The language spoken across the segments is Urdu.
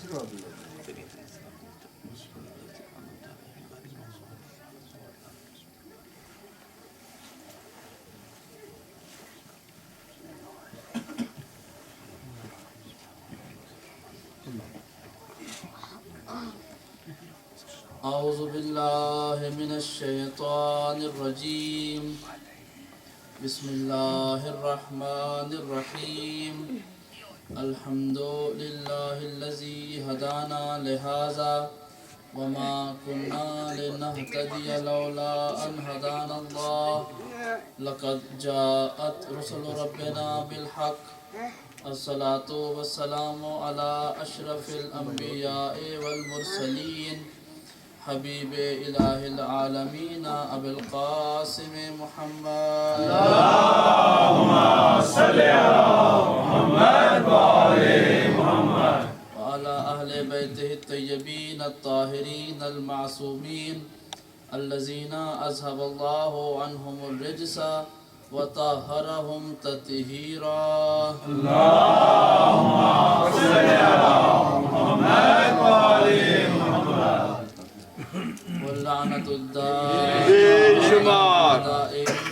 أعوذ بالله من الشيطان الرجيم بسم الله الرحمن الرحيم الحمد لله الذي هدانا لهذا وما كنا لنهتدي لولا أن هدانا الله لقد جاءت رسل ربنا بالحق الصلاة والسلام على أشرف الأنبياء والمرسلين حبیب الہ العالمین ابو القاسم محمد اللہم صلی علی محمد وعلی محمد وعلی اہل بیتہ الطیبین الطاہرین المعصومین الذین اذہب اللہ عنہم الرجس وطہرہم تطہیرا اللہم صلی علی محمد وعلی محمد واللعنة الدائمة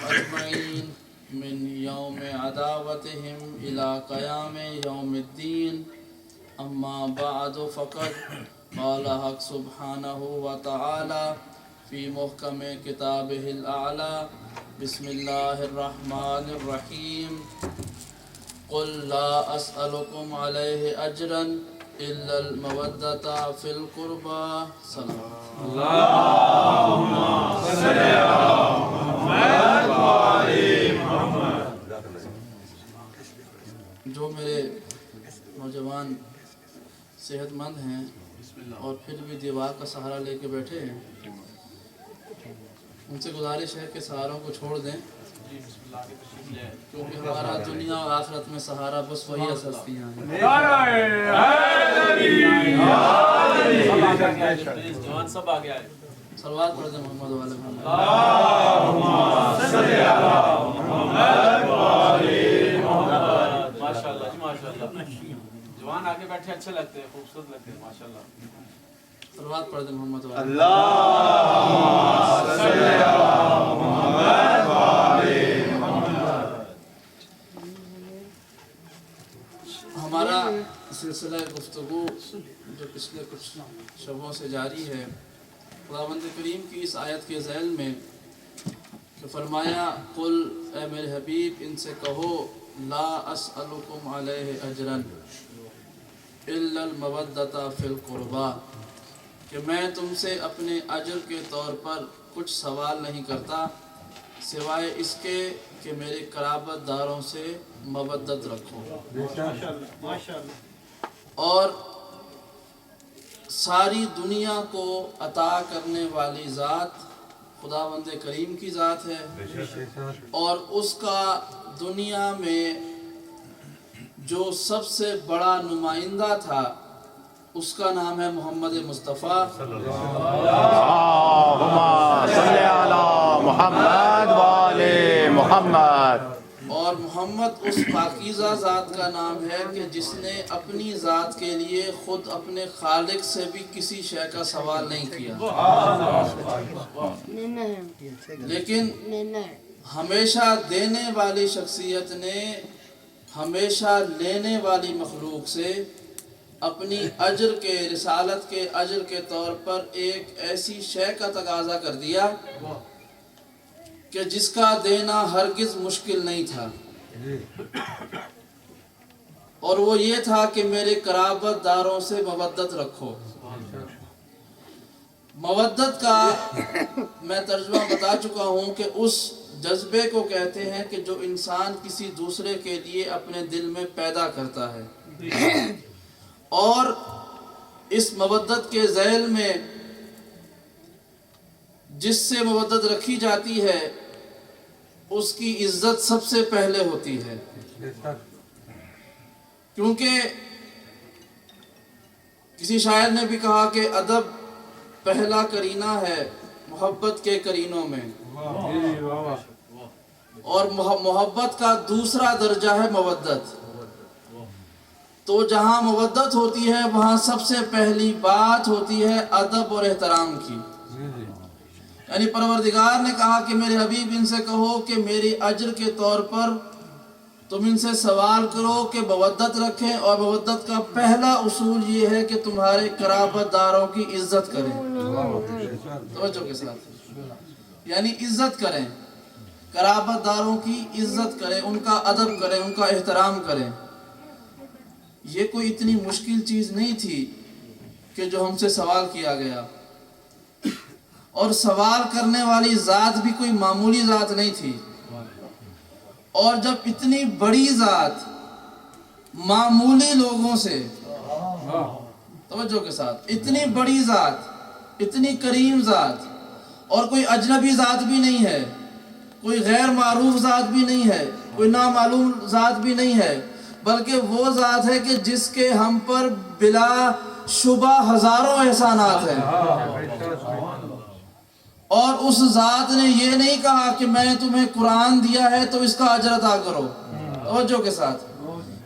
أجمعين من يوم عداوتهم إلى قيام يوم الدين أما بعد فقد قال حق سبحانه وتعالى في محكم كتابه الأعلى بسم الله الرحمن الرحيم قل لا أسألكم عليه أجرا إلا المودة في القربى سلام اللهم صل على محمد وعلى محمد جو میرے نوجوان صحت مند ہیں اور پھر بھی دیوار کا سہارا لے کے بیٹھے ہیں ان سے گزارش ہے کہ سہاروں کو چھوڑ دیں کیونکہ ہمارا دنیا اور آخرت میں سہارا بس وہی ہستیاں ہیں صلوات پڑھ دیں محمد والے محمد اللہم صلی علی محمد وعلی محمد ماشاءاللہ جی ماشاءاللہ جوان آگے بیٹھے اچھے لگتے ہیں خوبصورت لگتے ہیں ماشاءاللہ صلوات پڑھ دیں محمد والے اللہم صلی علی محمد وعلی محمد ہمارا سلسلہ گفتگو جو پچھلے کچھ شبوں سے جاری ہے خداوند کریم کی اس آیت کے ذیل میں کہ فرمایا قل اے میرے حبیب ان سے کہو لا اسألکم علیہ اجرا الا المودۃ فی القربى کہ میں تم سے اپنے اجر کے طور پر کچھ سوال نہیں کرتا سوائے اس کے کہ میرے قرابت داروں سے مودت رکھو اور ساری دنیا کو عطا کرنے والی ذات خداوند کریم کی ذات ہے اور اس کا دنیا میں جو سب سے بڑا نمائندہ تھا اس کا نام ہے محمد مصطفیٰ اللہم صلی علی محمد وعلی محمد اور محمد اس پاکیزہ ذات کا نام ہے کہ جس نے اپنی ذات کے لیے خود اپنے خالق سے بھی کسی شے کا سوال نہیں کیا لیکن ہمیشہ دینے والی شخصیت نے ہمیشہ لینے والی مخلوق سے اپنی اجر کے رسالت کے اجر کے طور پر ایک ایسی شے کا تقاضا کر دیا کہ جس کا دینا ہرگز مشکل نہیں تھا اور وہ یہ تھا کہ میرے قرابت داروں سے مودت رکھو مودت کا میں ترجمہ بتا چکا ہوں کہ اس جذبے کو کہتے ہیں کہ جو انسان کسی دوسرے کے لیے اپنے دل میں پیدا کرتا ہے اور اس مودت کے ذیل میں جس سے مودت رکھی جاتی ہے اس کی عزت سب سے پہلے ہوتی ہے کیونکہ کسی شاعر نے بھی کہا کہ ادب پہلا کرینہ ہے محبت کے کرینوں میں اور محبت کا دوسرا درجہ ہے مودت تو جہاں مودت ہوتی ہے وہاں سب سے پہلی بات ہوتی ہے ادب اور احترام کی. یعنی پروردگار نے کہا کہ میرے حبیب ان سے کہو کہ میری اجر کے طور پر تم ان سے سوال کرو کہ مودت رکھیں، اور مودت کا پہلا اصول یہ ہے کہ تمہارے قرابت داروں کی عزت کریں. توجہ کے ساتھ، یعنی عزت کریں، قرابت داروں کی عزت کریں، ان کا ادب کریں، ان کا احترام کریں. یہ کوئی اتنی مشکل چیز نہیں تھی کہ جو ہم سے سوال کیا گیا، اور سوال کرنے والی ذات بھی کوئی معمولی ذات نہیں تھی. اور جب اتنی بڑی ذات معمولی لوگوں سے، توجہ کے ساتھ، اتنی بڑی ذات، اتنی کریم ذات، اور کوئی اجنبی ذات بھی نہیں ہے، کوئی غیر معروف ذات بھی نہیں ہے، کوئی نامعلوم ذات بھی نہیں ہے، بلکہ وہ ذات ہے کہ جس کے ہم پر بلا شبہ ہزاروں احسانات ہیں. اور اس ذات نے یہ نہیں کہا کہ میں تمہیں قرآن دیا ہے تو اس کا اجر عطا کرو. توجہ کے ساتھ،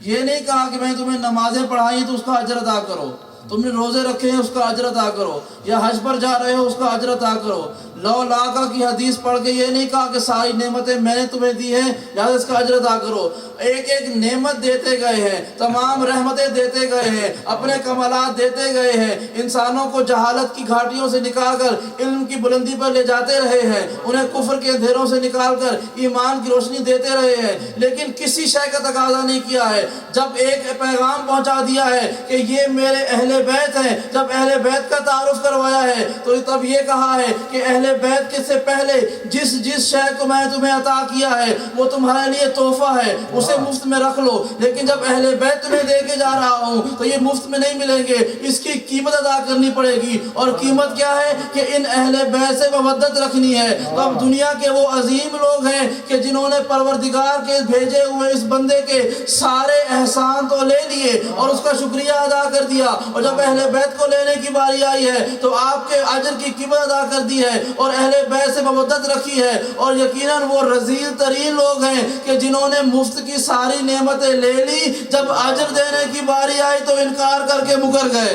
یہ نہیں کہا کہ میں تمہیں نمازیں پڑھائی تو اس کا اجر عطا کرو، تم نے روزے رکھے ہیں اس کا اجر عطا کرو، یا حج پر جا رہے ہو اس کا اجر عطا کرو. لو لاقہ کی حدیث پڑھ کے یہ نہیں کہا کہ ساری نعمتیں میں نے تمہیں دی ہیں لہذا اس کا اجر عطا کرو. ایک ایک نعمت دیتے گئے ہیں، تمام رحمتیں دیتے گئے ہیں، اپنے کمالات دیتے گئے ہیں، انسانوں کو جہالت کی گھاٹیوں سے نکال کر علم کی بلندی پر لے جاتے رہے ہیں، انہیں کفر کے اندھیروں سے نکال کر ایمان کی روشنی دیتے رہے ہیں، لیکن کسی شے کا تقاضا نہیں کیا ہے. جب ایک پیغام پہنچا دیا ہے کہ یہ میرے اہل بیت ہیں، جب اہل بیت کا تعارف کروایا ہے تو تب یہ کہا ہے کہ اہل بیت کے سے پہلے جس شے کو میں تمہیں عطا کیا ہے وہ تمہارے لیے تحفہ ہے، اسے مفت میں رکھ لو. لیکن جب اہل بیت تمہیں دے کے جا رہا ہوں تو یہ مفت میں نہیں ملیں گے، اس کی قیمت ادا کرنی پڑے گی. اور قیمت کیا ہے کہ ان اہل بیت سے مودت رکھنی ہے. تو اب دنیا کے وہ عظیم لوگ ہیں کہ جنہوں نے پروردگار کے بھیجے ہوئے اس بندے کے سارے احسان تو لے لیے اور اس کا شکریہ ادا کر دیا، اور جب اہل بیت کو لینے کی باری آئی ہے تو آپ کے اجر کی قیمت ادا کر دی ہے اور اہل بیت سے مودت رکھی ہے. اور یقیناً وہ رذیل ترین لوگ ہیں کہ جنہوں نے مفت کی ساری نعمتیں لے لی، جب اجر دینے کی باری آئی تو انکار کر کے مکر گئے.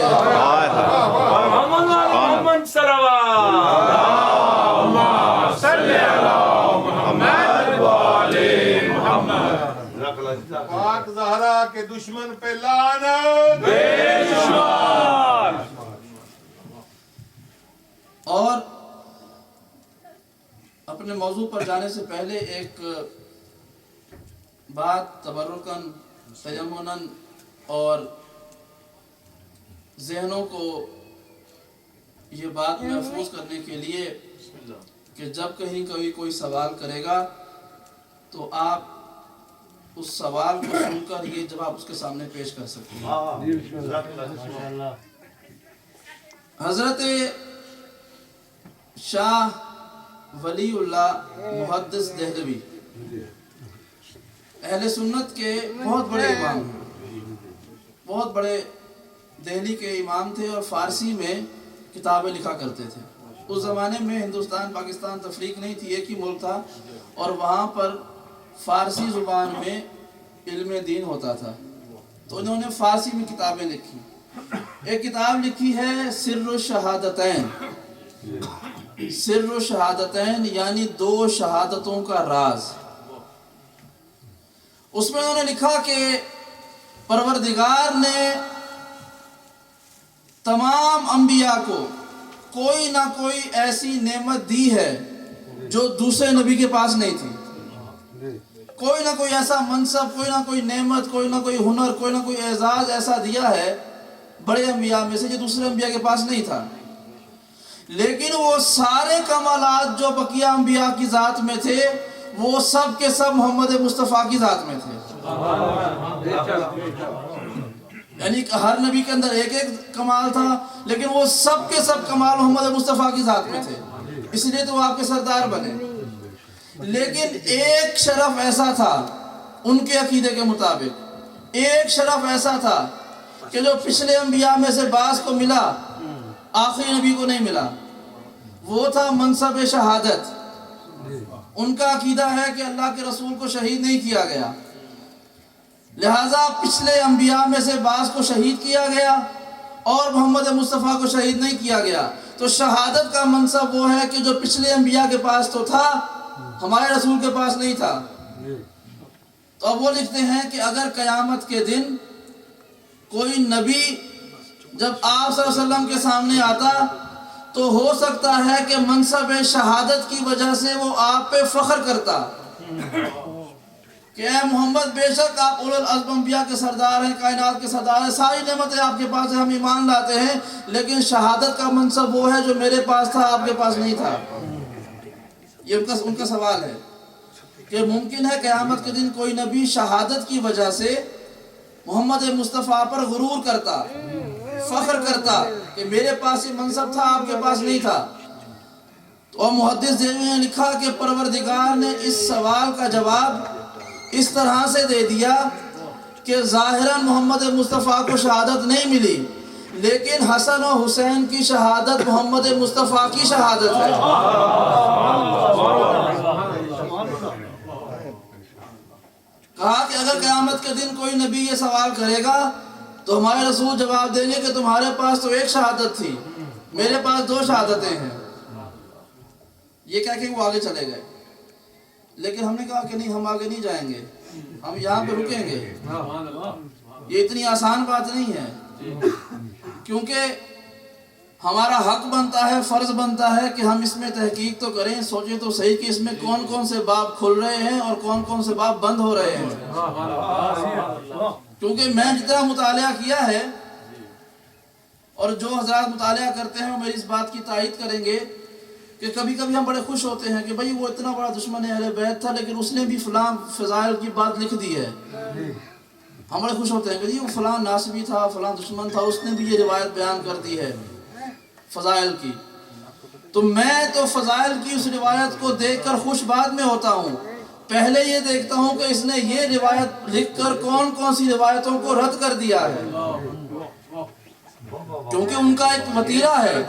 پاک زہرا کے دشمن پہ لعنت بے شمار. اور اپنے موضوع پر جانے سے پہلے ایک بات تبرکاً، تیمناً اور ذہنوں کو یہ بات محفوظ کرنے کے لیے کہ جب کہیں کوئی سوال کرے گا تو آپ اس سوال کو سن کر یہ جواب اس کے سامنے پیش کر سکتے ہیں. حضرت شاہ ولی اللہ محدث دہلوی اہل سنت کے بہت بڑے امام ہیں، بہت بڑے دہلی کے امام تھے اور فارسی میں کتابیں لکھا کرتے تھے. اس زمانے میں ہندوستان پاکستان تفریق نہیں تھی، ایک ہی ملک تھا، اور وہاں پر فارسی زبان میں علم دین ہوتا تھا. تو انہوں نے فارسی میں کتابیں لکھی. ایک کتاب لکھی ہے سر الشہادتین. سر الشہادتین یعنی 2 شہادتوں کا راز. اس میں انہوں نے لکھا کہ پروردگار نے تمام انبیاء کو کوئی نہ کوئی ایسی نعمت دی ہے جو دوسرے نبی کے پاس نہیں تھی. کوئی نہ کوئی ایسا منصب، کوئی نہ کوئی نعمت، کوئی نہ کوئی ہنر، کوئی نہ کوئی اعزاز ایسا دیا ہے بڑے انبیاء میں سے جو دوسرے انبیاء کے پاس نہیں تھا. لیکن وہ سارے کمالات جو بقیہ انبیاء کی ذات میں تھے وہ سب کے سب محمد مصطفیٰ کی ذات میں تھے. یعنی ہر نبی کے اندر ایک ایک کمال تھا، لیکن وہ سب کے سب کمال محمد مصطفیٰ کی ذات میں تھے، اس لیے تو وہ آپ کے سردار بنے. لیکن ایک شرف ایسا تھا ان کے عقیدے کے مطابق، ایک شرف ایسا تھا کہ جو پچھلے انبیاء میں سے بعض کو ملا آخری نبی کو نہیں ملا، وہ تھا منصب شہادت. ان کا عقیدہ ہے کہ اللہ کے رسول کو شہید نہیں کیا گیا، لہٰذا پچھلے انبیاء میں سے بعض کو شہید کیا گیا اور محمد مصطفیٰ کو شہید نہیں کیا گیا. تو شہادت کا منصب وہ ہے کہ جو پچھلے انبیاء کے پاس تو تھا ہمارے رسول کے پاس نہیں تھا. تو اب وہ لکھتے ہیں کہ اگر قیامت کے دن کوئی نبی جب آپ صلی اللہ علیہ وسلم کے سامنے آتا تو ہو سکتا ہے کہ منصب شہادت کی وجہ سے وہ آپ پہ فخر کرتا کہ اے محمد بے شک آپ اولو العزم انبیاء کے سردار ہیں، کائنات کے سردار ہیں، ساری نعمتیں آپ کے پاس ہیں، ہم ایمان لاتے ہیں، لیکن شہادت کا منصب وہ ہے جو میرے پاس تھا آپ کے پاس نہیں تھا. یہ ان کا سوال ہے کہ ممکن ہے قیامت کے دن کوئی نبی شہادت کی وجہ سے محمد مصطفیٰ پر غرور کرتا، فخر کرتا کہ میرے پاس یہ منصب تھا آپ کے پاس نہیں تھا. اور محدث دہلوی نے لکھا کہ پروردگار نے اس سوال کا جواب اس طرح سے دے دیا کہ ظاہراً محمد مصطفیٰ کو شہادت نہیں ملی، لیکن حسن و حسین کی شہادت محمد مصطفیٰ کی شہادت ہے. کہا کہ اگر قیامت کے دن کوئی نبی یہ سوال کرے گا تو ہمارے رسول جواب دیں گے کہ تمہارے پاس تو ایک شہادت تھی، میرے پاس 2 شہادتیں ہیں. یہ کہہ کے وہ آگے چلے گئے. لیکن ہم نے کہا کہ نہیں، ہم آگے نہیں جائیں گے، ہم یہاں پہ رکیں گے. یہ اتنی آسان بات نہیں ہے، کیونکہ ہمارا حق بنتا ہے، فرض بنتا ہے کہ ہم اس میں تحقیق تو کریں، سوچیں تو صحیح کہ اس میں کون کون سے باب کھل رہے ہیں اور کون کون سے باب بند ہو رہے ہیں. کیونکہ میں جتنا مطالعہ کیا ہے اور جو حضرات مطالعہ کرتے ہیں وہ میری اس بات کی تائید کریں گے کہ کبھی کبھی ہم بڑے خوش ہوتے ہیں کہ بھئی وہ اتنا بڑا دشمن اہل بیت تھا لیکن اس نے بھی فلاں فضائل کی بات لکھ دی ہے. ہم بڑے خوش ہوتے ہیں کہ وہ فلاں ناصبی تھا، فلاں دشمن تھا، اس نے بھی یہ روایت بیان کر دی ہے فضائل کی. تو میں تو فضائل کی اس روایت کو دیکھ کر خوش بعد میں ہوتا ہوں، پہلے یہ دیکھتا ہوں کہ اس نے یہ روایت لکھ کر کون کون سی روایتوں کو رد کر دیا ہے، کیونکہ ان کا ایک وتیرہ ہے،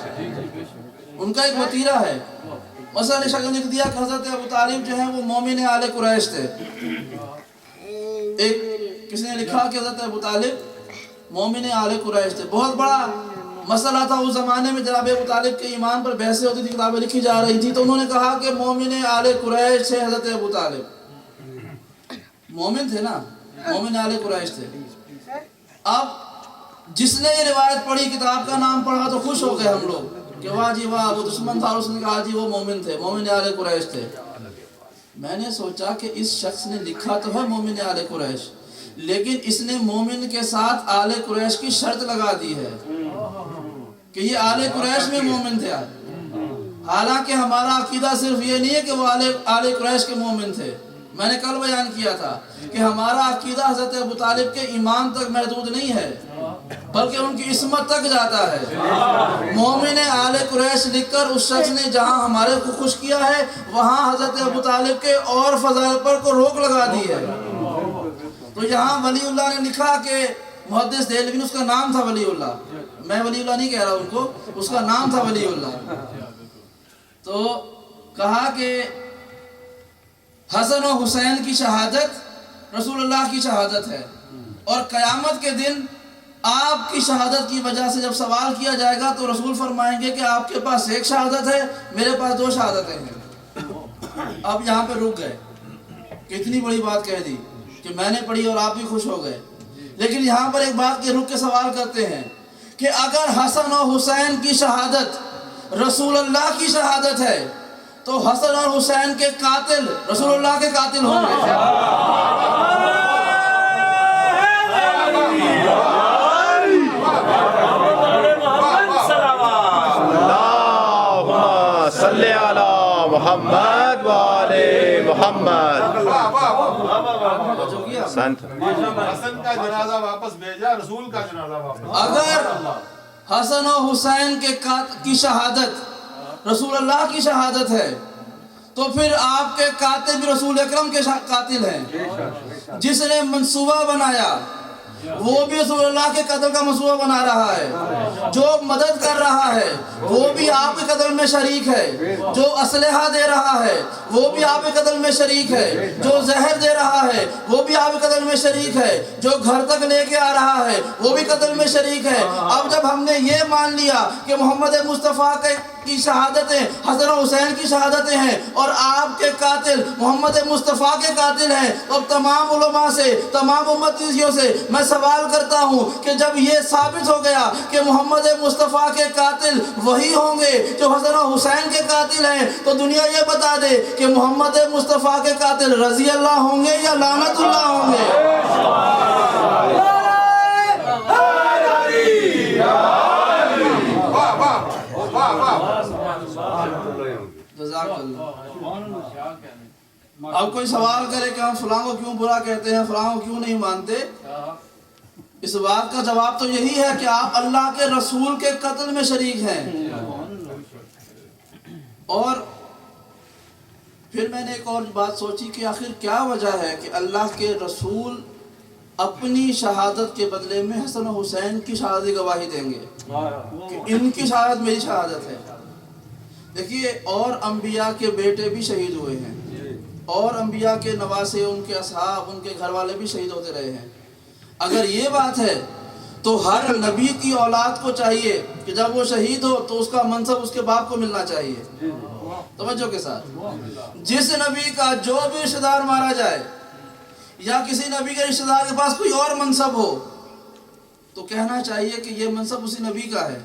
ان کا ایک وتیرہ ہے. مثلا نے شکل لکھ دیا کہ حضرت ابو طالب جو ہیں وہ مومن آل قریش تھے. ایک کسی نے لکھا کہ حضرت ابو طالب مومن آل قریش تھے. بہت بڑا مسئلہ تھا اس زمانے میں، جناب ابو طالب کے ایمان پر بحثیں ہوتی تھی، کتابیں لکھی جا رہی تھی. تو انہوں نے کہا کہ مومن آل قریش تھے حضرت ابو طالب، مومن تھے نا، مومن آل قریش تھے. اب جس نے یہ روایت پڑھی، کتاب کا نام پڑھا تو خوش ہو گئے ہم لوگ کہ واہ جی واہ وہ دشمن تھا، اور اس نے کہا جی وہ مومن تھے، مومن آل قریش تھے. میں نے سوچا کہ اس شخص نے لکھا تو ہے مومن آل قریش، لیکن اس نے مومن کے ساتھ آل قریش کی شرط لگا دی ہے کہ یہ آل قریش میں مومن تھے. حالانکہ ہمارا عقیدہ صرف یہ نہیں ہے کہ وہ آل قریش کے مومن تھے. میں نے کل بیان کیا تھا کہ ہمارا عقیدہ حضرت ابو طالب کے ایمان تک محدود نہیں ہے، بلکہ ان کی عصمت تک جاتا ہے. مومن آل قریش لکھ کر اس شخص نے جہاں ہمارے کو خوش کیا ہے وہاں حضرت ابو طالب کے اور فضائل پر کو روک لگا دی ہے. تو یہاں ولی اللہ نے لکھا کہ محدث دہلوی، اس کا نام تھا ولی اللہ، میں ولی اللہ نہیں کہہ رہا ان کو، اس کا نام تھا ولی اللہ. تو کہا کہ حسن و حسین کی شہادت رسول اللہ کی شہادت ہے، اور قیامت کے دن آپ کی شہادت کی وجہ سے جب سوال کیا جائے گا تو رسول فرمائیں گے کہ آپ کے پاس ایک شہادت ہے، میرے پاس 2 شہادتیں ہیں. اب یہاں پہ رک گئے، کتنی بڑی بات کہہ دی کہ میں نے پڑھی اور آپ بھی خوش ہو گئے. لیکن یہاں پر ایک بات کے رک کے سوال کرتے ہیں کہ اگر حسن و حسین کی شہادت رسول اللہ کی شہادت ہے تو حسن اور حسین کے قاتل رسول اللہ کے قاتل ہوں گے. صلی علی محمد و آل محمد. حسن کا جنازہ واپس بھیجا، رسول کا جنازہ واپس. اگر حسن و حسین کی شہادت رسول اللہ کی شہادت ہے تو پھر آپ کے قاتل بھی رسول اکرم کے قاتل ہیں. جس نے منصوبہ بنایا وہ بھی رسول اللہ کے قتل کا منصوبہ بنا رہا ہے. جو مدد کر رہا ہے وہ بھی آپ کے قتل میں شریک ہے. جو اسلحہ دے رہا ہے وہ بھی آپ کے قتل میں شریک ہے. جو زہر دے رہا ہے وہ بھی آپ کے قتل میں شریک ہے. جو گھر تک لے کے آ رہا ہے وہ بھی قتل میں شریک ہے. اب جب ہم نے یہ مان لیا کہ محمد مصطفیٰ کی شہادتیں حسن و حسین کی شہادتیں ہیں اور آپ کے قاتل محمد مصطفیٰ کے قاتل ہیں، اب تمام علماء سے، تمام امتیوں سے میں سوال کرتا ہوں کہ جب یہ ثابت ہو گیا کہ محمد مصطفیٰ کے قاتل وہی ہوں گے جو حسن و حسین کے قاتل ہیں، تو دنیا یہ بتا دے کہ محمد مصطفیٰ کے قاتل رضی اللہ ہوں گے یا لعنت اللہ ہوں گے؟ جزاک اللہ. اب کوئی سوال کرے کہ ہم فلاں کو کیوں برا کہتے ہیں، فلاں کو کیوں نہیں مانتے، اس بات کا جواب تو یہی ہے کہ آپ اللہ کے رسول کے قتل میں شریک ہیں. اور پھر میں نے ایک اور بات سوچی کہ آخر کیا وجہ ہے کہ اللہ کے رسول اپنی شہادت کے بدلے میں حسن و حسین کی شہادت گواہی دیں گے کہ ان کی شہادت میری شہادت ہے. دیکھیے اور انبیاء کے بیٹے بھی شہید ہوئے ہیں، اور انبیاء کے نواسے، ان کے اصحاب، ان کے گھر والے بھی شہید ہوتے رہے ہیں. اگر یہ بات ہے تو ہر نبی کی اولاد کو چاہیے کہ جب وہ شہید ہو تو اس کا منصب اس کے باپ کو ملنا چاہیے. توجہ کے ساتھ، جس نبی کا جو بھی رشتہ دار مارا جائے یا کسی نبی کے رشتہ دار کے پاس کوئی اور منصب ہو تو کہنا چاہیے کہ یہ منصب اسی نبی کا ہے.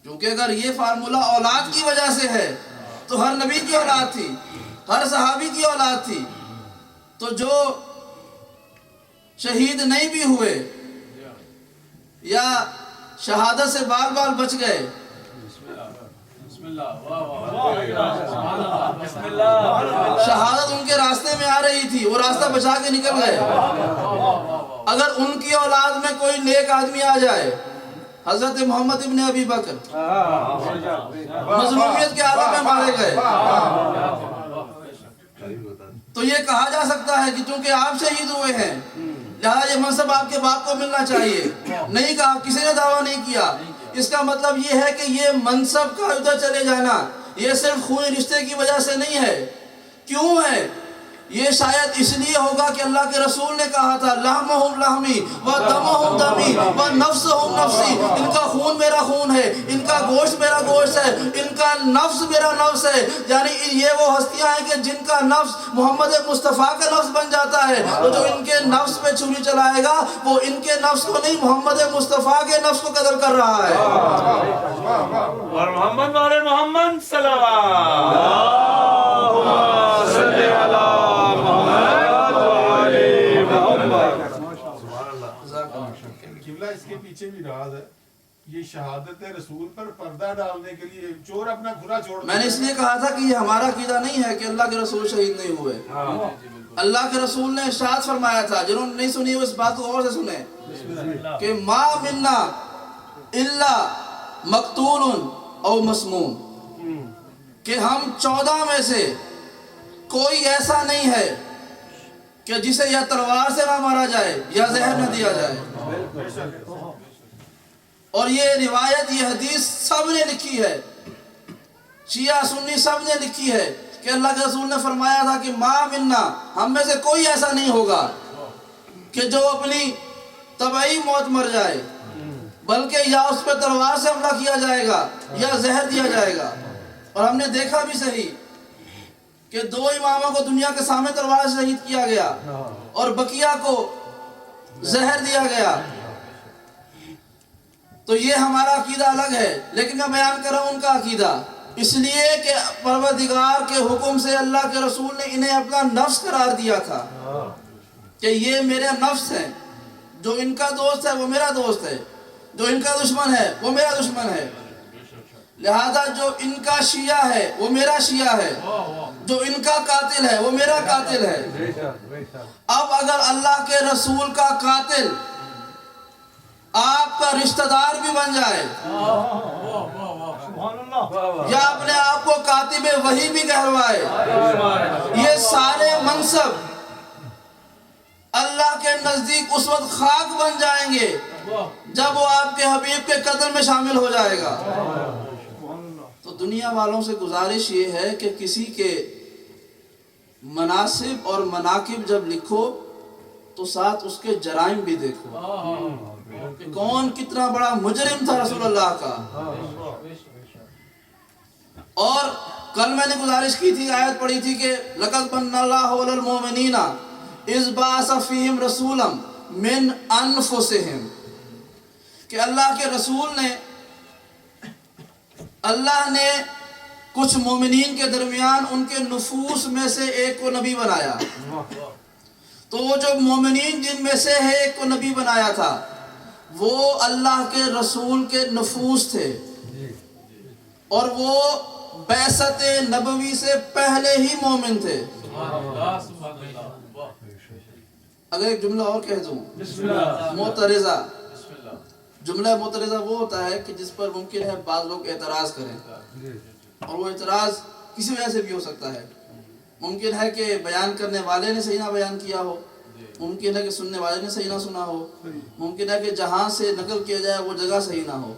کیونکہ اگر یہ فارمولہ اولاد کی وجہ سے ہے تو ہر نبی کی اولاد تھی، ہر صحابی کی اولاد تھی. تو جو شہید نہیں بھی ہوئے یا شہادت سے بال بال بچ گئے، شہادت ان کے راستے میں آ رہی تھی، وہ راستہ بچا کے نکل گئے، اگر ان کی اولاد میں کوئی نیک آدمی آ جائے، حضرت محمد ابن ابی بکر مظلومیت کے عالم میں مارے گئے، تو یہ کہا جا سکتا ہے کہ چونکہ آپ شہید ہوئے ہیں لہذا یہ منصب آپ کے باپ کو ملنا چاہیے. نہیں کہا، کسی نے دعویٰ نہیں کیا. اس کا مطلب یہ ہے کہ یہ منصب کا ادھر چلے جانا یہ صرف خون رشتے کی وجہ سے نہیں ہے. کیوں ہے؟ یہ شاید اس لیے ہوگا کہ اللہ کے رسول نے کہا تھا لحمہم لحمی و دمہم دمی و نفسہم نفسی، ان کا خون میرا خون ہے، ان کا گوشت میرا گوشت ہے، ان کا نفس میرا نفس ہے. یعنی یہ وہ ہستیاں ہیں کہ جن کا نفس محمد مصطفیٰ کا نفس بن جاتا ہے، تو جو ان کے نفس پہ چھری چلائے گا وہ ان کے نفس کو نہیں محمد مصطفیٰ کے نفس کو قتل کر رہا ہے. اور محمد والے محمد صلوات قبلہ. اس کے پیچھے بھی راز ہے، یہ شہادت رسول پر پردہ ڈالنے کے لیے چور اپنا کھلا چھوڑ. میں نے اس لیے کہا تھا کہ یہ ہمارا عقیدہ نہیں ہے کہ اللہ کے رسول شہید نہیں ہوئے. اللہ کے رسول نے ارشاد فرمایا تھا، جنہوں نے نہیں سنی وہ اس بات کو غور سے سنیں، کہ ما منا الا مقتول او مسموم، کہ ہم 14 میں سے کوئی ایسا نہیں ہے کہ جسے یا تلوار سے نہ مارا جائے یا زہر نہ دیا جائے. اور یہ روایت، یہ حدیث سب نے لکھی ہے، شیعہ سنی سب نے لکھی ہے کہ اللہ کے رسول نے فرمایا تھا کہ ما منا، ہم میں سے کوئی ایسا نہیں ہوگا کہ جو اپنی طبعی موت مر جائے، بلکہ یا اس پہ تلوار سے حملہ کیا جائے گا یا زہر دیا جائے گا. اور ہم نے دیکھا بھی صحیح کہ 2 اماموں کو دنیا کے سامنے تلوار سے شہید کیا گیا اور بقیہ کو زہر دیا گیا. تو یہ ہمارا عقیدہ الگ ہے، لیکن میں بیان کر رہا ہوں ان کا عقیدہ، اس لیے کہ پروردگار کے حکم سے اللہ کے رسول نے انہیں اپنا نفس قرار دیا تھا کہ یہ میرے نفس ہیں، جو ان کا دوست ہے وہ میرا دوست ہے، جو ان کا دشمن ہے وہ میرا دشمن ہے. لہذا جو ان کا شیعہ ہے وہ میرا شیعہ ہے، جو ان کا قاتل ہے وہ میرا قاتل ہے. اب اگر اللہ کے رسول کا قاتل آپ کا رشتہ دار بھی بن جائے یا اپنے آپ کو کاتب وحی بھی کہلوائے، یہ سارے منصب اللہ کے نزدیک اس وقت خاک بن جائیں گے جب وہ آپ کے حبیب کے قتل میں شامل ہو جائے گا۔ تو دنیا والوں سے گزارش یہ ہے کہ کسی کے مناصب اور مناقب جب لکھو تو ساتھ اس کے جرائم بھی دیکھو کہ کون کتنا بڑا مجرم تھا رسول اللہ کا۔ اور کل میں نے گزارش کی تھی، آیت پڑھی تھی کہ لَقَدْ مَنَّ اللَّهُ عَلَى الْمُؤْمِنِينَ إِذْ بَعَثَ فِيهِمْ رَسُولًا مِنْ أَنفُسِهِمْ، کہ اللہ نے کچھ مومنین کے درمیان ان کے نفوس میں سے ایک کو نبی بنایا۔ تو وہ جو مومنین جن میں سے ہے ایک کو نبی بنایا تھا وہ اللہ کے رسول کے نفوس تھے، اور وہ بعثت نبوی سے پہلے ہی مومن تھے۔ اگر ایک جملہ اور کہہ دوں، معترضہ، جملہ معترضہ وہ ہوتا ہے کہ جس پر ممکن ہے بعض لوگ اعتراض کریں، اور وہ اعتراض کسی وجہ سے بھی ہو سکتا ہے۔ ممکن ہے کہ بیان کرنے والے نے صحیح نہ بیان کیا ہو، ممکن ہے کہ سننے والے نے صحیح نہ سنا ہو، ممکن ہے کہ جہاں سے نقل کیا جائے وہ جگہ صحیح نہ ہو،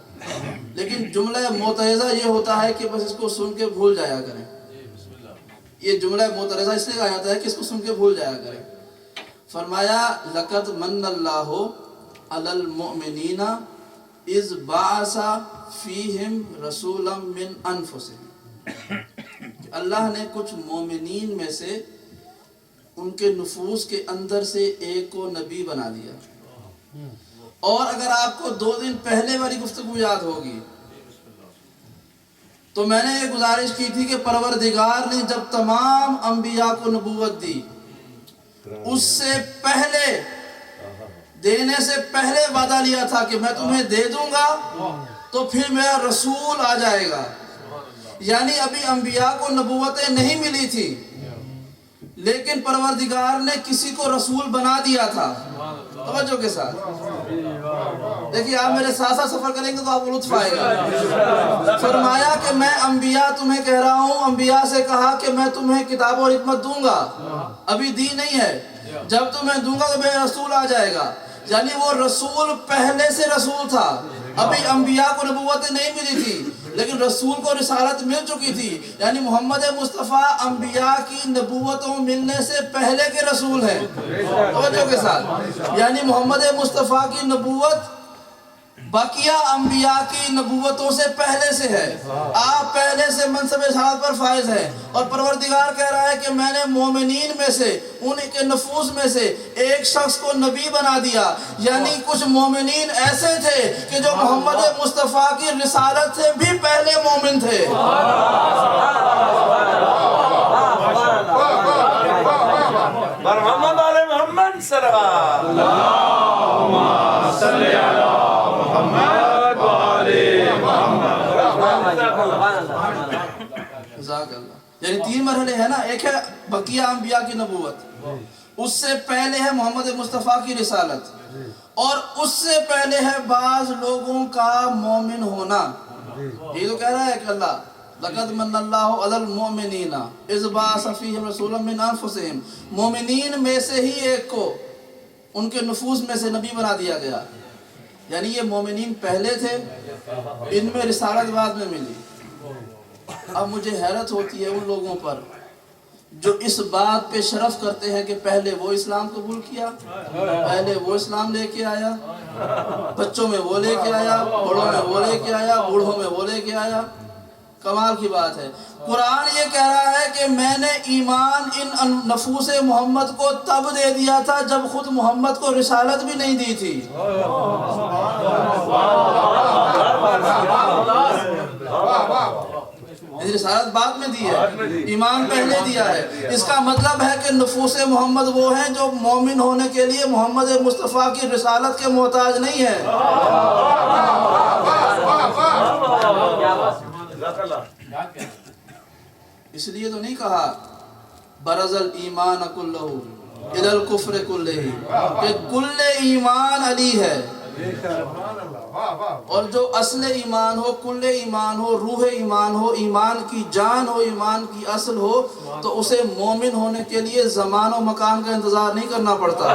لیکن جملہ معترضہ یہ ہوتا ہے کہ بس اس کو سن کے بھول جایا کریں۔ یہ جملہ معترضہ اس لیے کہا جاتا ہے کہ اس کو سن کے بھول جایا کریں۔ فرمایا لَقَدْ مَنَّ اللَّهُ عَلَى الْمُؤْمِنِينَ إِذْ بَعَثَ فِيهِمْ رَسُولًا مِنْ أَنفُسِهِمْ، کہ اللہ نے کچھ مومنین میں سے ان کے نفوس کے اندر سے ایک کو نبی بنا دیا۔ اور اگر آپ کو 2 دن پہلے والی گفتگو یاد ہوگی تو میں نے یہ گزارش کی تھی کہ پروردگار نے جب تمام انبیاء کو نبوت دی، اس سے پہلے دینے سے پہلے وعدہ لیا تھا کہ میں تمہیں دے دوں گا تو پھر میرا رسول آ جائے گا۔ یعنی ابھی انبیاء کو نبوتیں نہیں ملی تھی، لیکن پروردگار نے کسی کو رسول بنا دیا تھا۔ توجہ کے ساتھ دیکھیے، آپ میرے ساتھ ساتھ سفر کریں گے تو آپ کو لطف آئے گا۔ فرمایا کہ میں انبیاء تمہیں کہہ رہا ہوں، انبیاء سے کہا کہ میں تمہیں کتاب اور حکمت دوں گا، ابھی دی نہیں ہے، جب تمہیں دوں گا تو میرا رسول آ جائے گا۔ یعنی وہ رسول پہلے سے رسول تھا، ابھی انبیاء کو نبوتیں نہیں ملی تھی، لیکن رسول کو رسالت مل چکی تھی۔ یعنی محمد مصطفیٰ انبیاء کی نبوتوں ملنے سے پہلے کے رسول ہیں۔ توجہ کے ساتھ، یعنی محمد مصطفیٰ کی نبوت بقیہ انبیاء کی نبوتوں سے پہلے سے ہے، آپ پہلے سے منصب رسالت پر فائز ہیں، اور پروردگار کہہ رہا ہے کہ میں نے مومنین میں سے، ان کے نفوس میں سے ایک شخص کو نبی بنا دیا۔ یعنی کچھ مومنین ایسے تھے کہ جو محمد مصطفیٰ کی رسالت سے بھی پہلے مومن تھے۔ محمد علی محمد صلوات اللہم صلی علی محمد وعلی محمد۔ جزاک اللہ۔ یعنی 3 مرحلے ہیں نا، ایک ہے بقیہ انبیاء کی نبوت، اس سے پہلے ہے محمد مصطفیٰ کی رسالت، اور اس سے پہلے ہے بعض لوگوں کا مومن ہونا۔ یہ تو کہہ رہا ہے کہ اللہ لَقَدْ مَنَّ اللَّهُ عَلَى الْمُؤْمِنِينَ إِذْ بَعَثَ فِيهِمْ رَسُولًا مِنْ أَنفُسِهِمْ، مومنین میں سے ہی ایک کو ان کے نفوس میں سے نبی بنا دیا گیا۔ یعنی یہ مومنین پہلے تھے، ان میں رسالت بعد میں ملی۔ اب مجھے حیرت ہوتی ہے ان لوگوں پر جو اس بات پہ شرف کرتے ہیں کہ پہلے وہ اسلام قبول کیا، پہلے وہ اسلام لے کے آیا، بچوں میں وہ لے کے آیا، بڑوں میں وہ لے کے آیا، بوڑھوں میں وہ لے کے آیا۔ کمال کی بات ہے، قرآن یہ کہہ رہا ہے کہ میں نے ایمان ان نفوس محمد کو تب دے دیا تھا جب خود محمد کو رسالت بھی نہیں دی تھی۔ رسالت بعد میں دی ہے، ایمان پہلے دیا ہے۔ اس کا مطلب ہے کہ نفوس محمد وہ ہیں جو مومن ہونے کے لیے محمد مصطفیٰ کی رسالت کے محتاج نہیں ہے۔ اس لیے تو نہیں کہا برز الایمان کلہ الی الکفر کلہ، کہ کل ایمان علی ہے، سبحان اللہ، واہ واہ، اور جو اصل ایمان ہو، کل ایمان ہو، روح ایمان ہو، ایمان کی جان ہو، ایمان کی اصل ہو، تو اسے مومن ہونے کے لیے زمان و مکان کا انتظار نہیں کرنا پڑتا،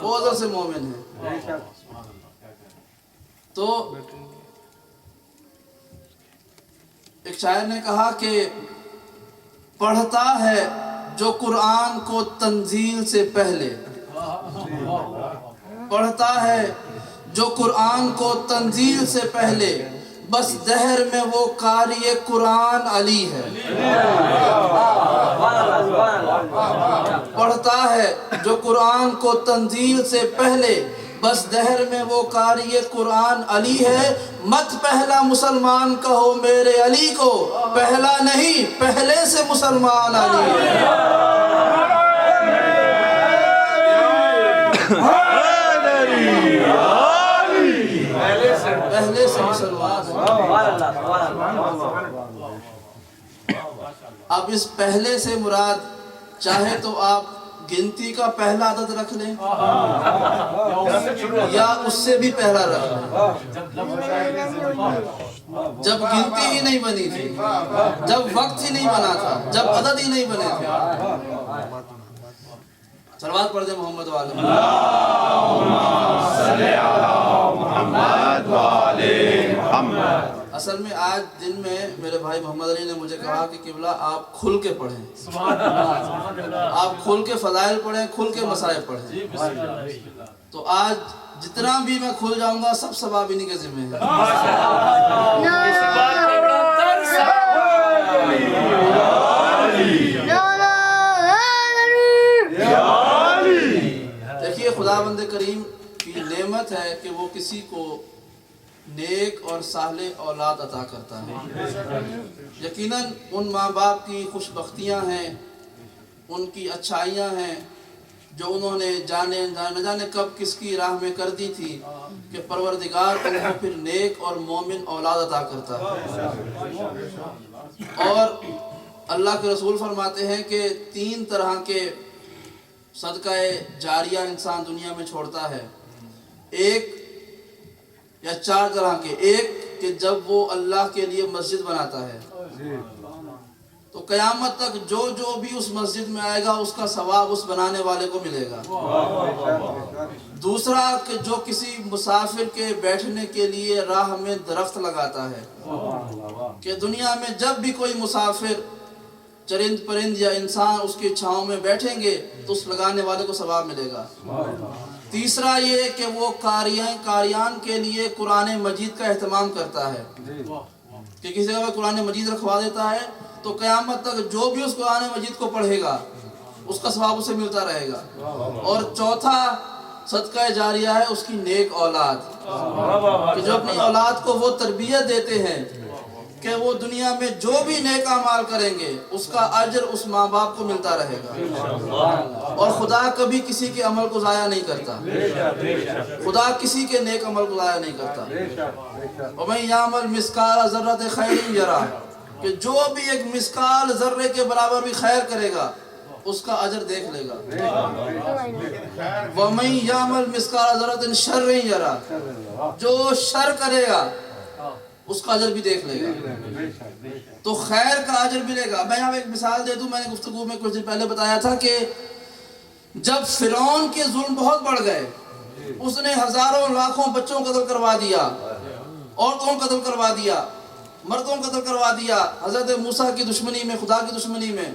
وہ ادھر سے مومن ہے۔ تو ایک شاعر نے کہا کہ پڑھتا ہے جو قرآن کو تنزیل سے پہلے، پڑھتا ہے جو قرآن کو تنزیل سے پہلے، بس دہر میں وہ قاری قرآن علی ہے۔ پڑھتا ہے جو قرآن کو تنزیل سے پہلے، بس دہر میں وہ قاری قرآن علی ہے۔ مت پہلا مسلمان کہو میرے علی کو، پہلا نہیں پہلے سے مسلمان علی ہے۔ پہلے سے مسلمان ہے۔ اب اس پہلے سے مراد چاہے تو آپ گنتی کا پہلا عدد رکھ لیں یا اس سے بھی پہلا رکھ لیں، جب گنتی ہی نہیں بنی تھی، جب وقت ہی نہیں بنا تھا، جب عدد ہی نہیں بنے تھے۔ صلوات پڑھ دیں محمد والے محمد۔ اصل میں آج دن میں میرے بھائی محمد علی نے مجھے کہا کہ قبلہ آپ کھل کے پڑھیں، آپ کھل کے فضائل پڑھیں، کھل کے مسائل پڑھیں۔ تو آج جتنا بھی میں کھل جاؤں گا سب ثواب انہی کے ذمہ ہے۔ دیکھیے خدا بند کریم کی نعمت ہے کہ وہ کسی کو نیک اور صالح اولاد عطا کرتا ہے۔ یقیناً ان ماں باپ کی خوش بختیاں ہیں، ان کی اچھائیاں ہیں جو انہوں نے نہ جانے کب کس کی راہ میں کر دی تھی کہ پروردگار انہیں پھر نیک اور مومن اولاد عطا کرتا ہے۔ اور اللہ کے رسول فرماتے ہیں کہ 3 طرح کے صدقہ جاریہ انسان دنیا میں چھوڑتا ہے، ایک یا 4 طرح کے۔ ایک کہ جب وہ اللہ کے لیے مسجد بناتا ہے تو قیامت تک جو بھی اس مسجد میں آئے گا اس کا ثواب اس بنانے والے کو ملے گا۔ دوسرا کہ جو کسی مسافر کے بیٹھنے کے لیے راہ میں درخت لگاتا ہے کہ دنیا میں جب بھی کوئی مسافر چرند پرند یا انسان اس کی چھاؤں میں بیٹھیں گے تو اس لگانے والے کو ثواب ملے گا۔ تیسرا یہ کہ وہ قاریان کے لیے قرآن مجید کا اہتمام کرتا ہے کہ کسی جگہ قرآن مجید رکھوا دیتا ہے تو قیامت تک جو بھی اس قرآن مجید کو پڑھے گا اس کا ثواب اسے ملتا رہے گا۔ اور چوتھا صدقہ جاریہ ہے اس کی نیک اولاد، کہ جو اپنی اولاد کو وہ تربیت دیتے ہیں کہ وہ دنیا میں جو بھی نیک اعمال کریں گے اس کا اجر اس ماں باپ کو ملتا رہے گا۔ اور خدا کبھی کسی کے عمل کو ضائع نہیں کرتا، خدا کسی کے نیک عمل کو ضائع نہیں کرتا۔ وَمَن يَعْمَلْ مِثْقَالَ ذَرَّةٍ خَيْرٍ يَرَهُ، کہ جو بھی ایک مثقال ذرے کے برابر بھی خیر کرے گا اس کا اجر دیکھ لے گا۔ وَمَن يَعْمَلْ مِثْقَالَ ذَرَّةٍ شَرٍّ يَرَهُ، جو شر کرے گا اس کا اجر بھی دیکھ لے گا، تو خیر کا اجر ملے گا۔ میں یہاں ایک مثال دے دوں، میں نے گفتگو میں کچھ دن پہلے بتایا تھا کہ جب فرعون کے ظلم بہت بڑھ گئے، اس نے ہزاروں لاکھوں بچوں کو قتل کروا دیا، عورتوں کو قتل کروا دیا، مردوں کو قتل کروا دیا، حضرت موسیٰ کی دشمنی میں، خدا کی دشمنی میں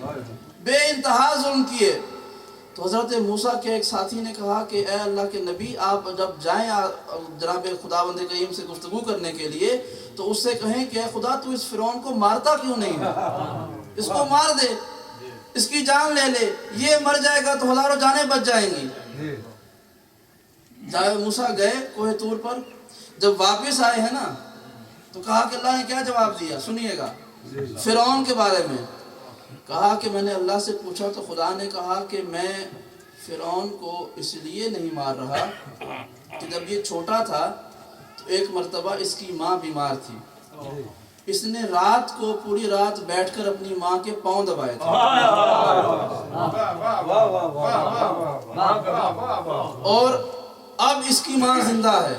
بے انتہا ظلم کیے۔ تو حضرت موسیٰ کے ایک ساتھی نے کہا کہ اے اللہ کے نبی، آپ جب جائیں جناب خداوند کریم سے گفتگو کرنے کے لیے تو اس سے کہیں کہ اے خدا تو اس فرعون کو مارتا کیوں نہیں ہے، اس کو مار دے، اس کی جان لے لے، یہ مر جائے گا تو ہزاروں جانیں بچ جائیں گی۔ جائے موسیٰ گئے کوہ طور پر، جب واپس آئے ہیں نا تو کہا کہ اللہ نے کیا جواب دیا، سنیے گا فرعون کے بارے میں۔ کہا کہ میں نے اللہ سے پوچھا تو خدا نے کہا کہ میں فرعون کو اس لیے نہیں مار رہا کہ جب یہ چھوٹا تھا تو ایک مرتبہ اس کی ماں بیمار تھی، اس نے رات کو پوری رات بیٹھ کر اپنی ماں کے پاؤں دبائے تھے، اور اب اس کی ماں زندہ ہے،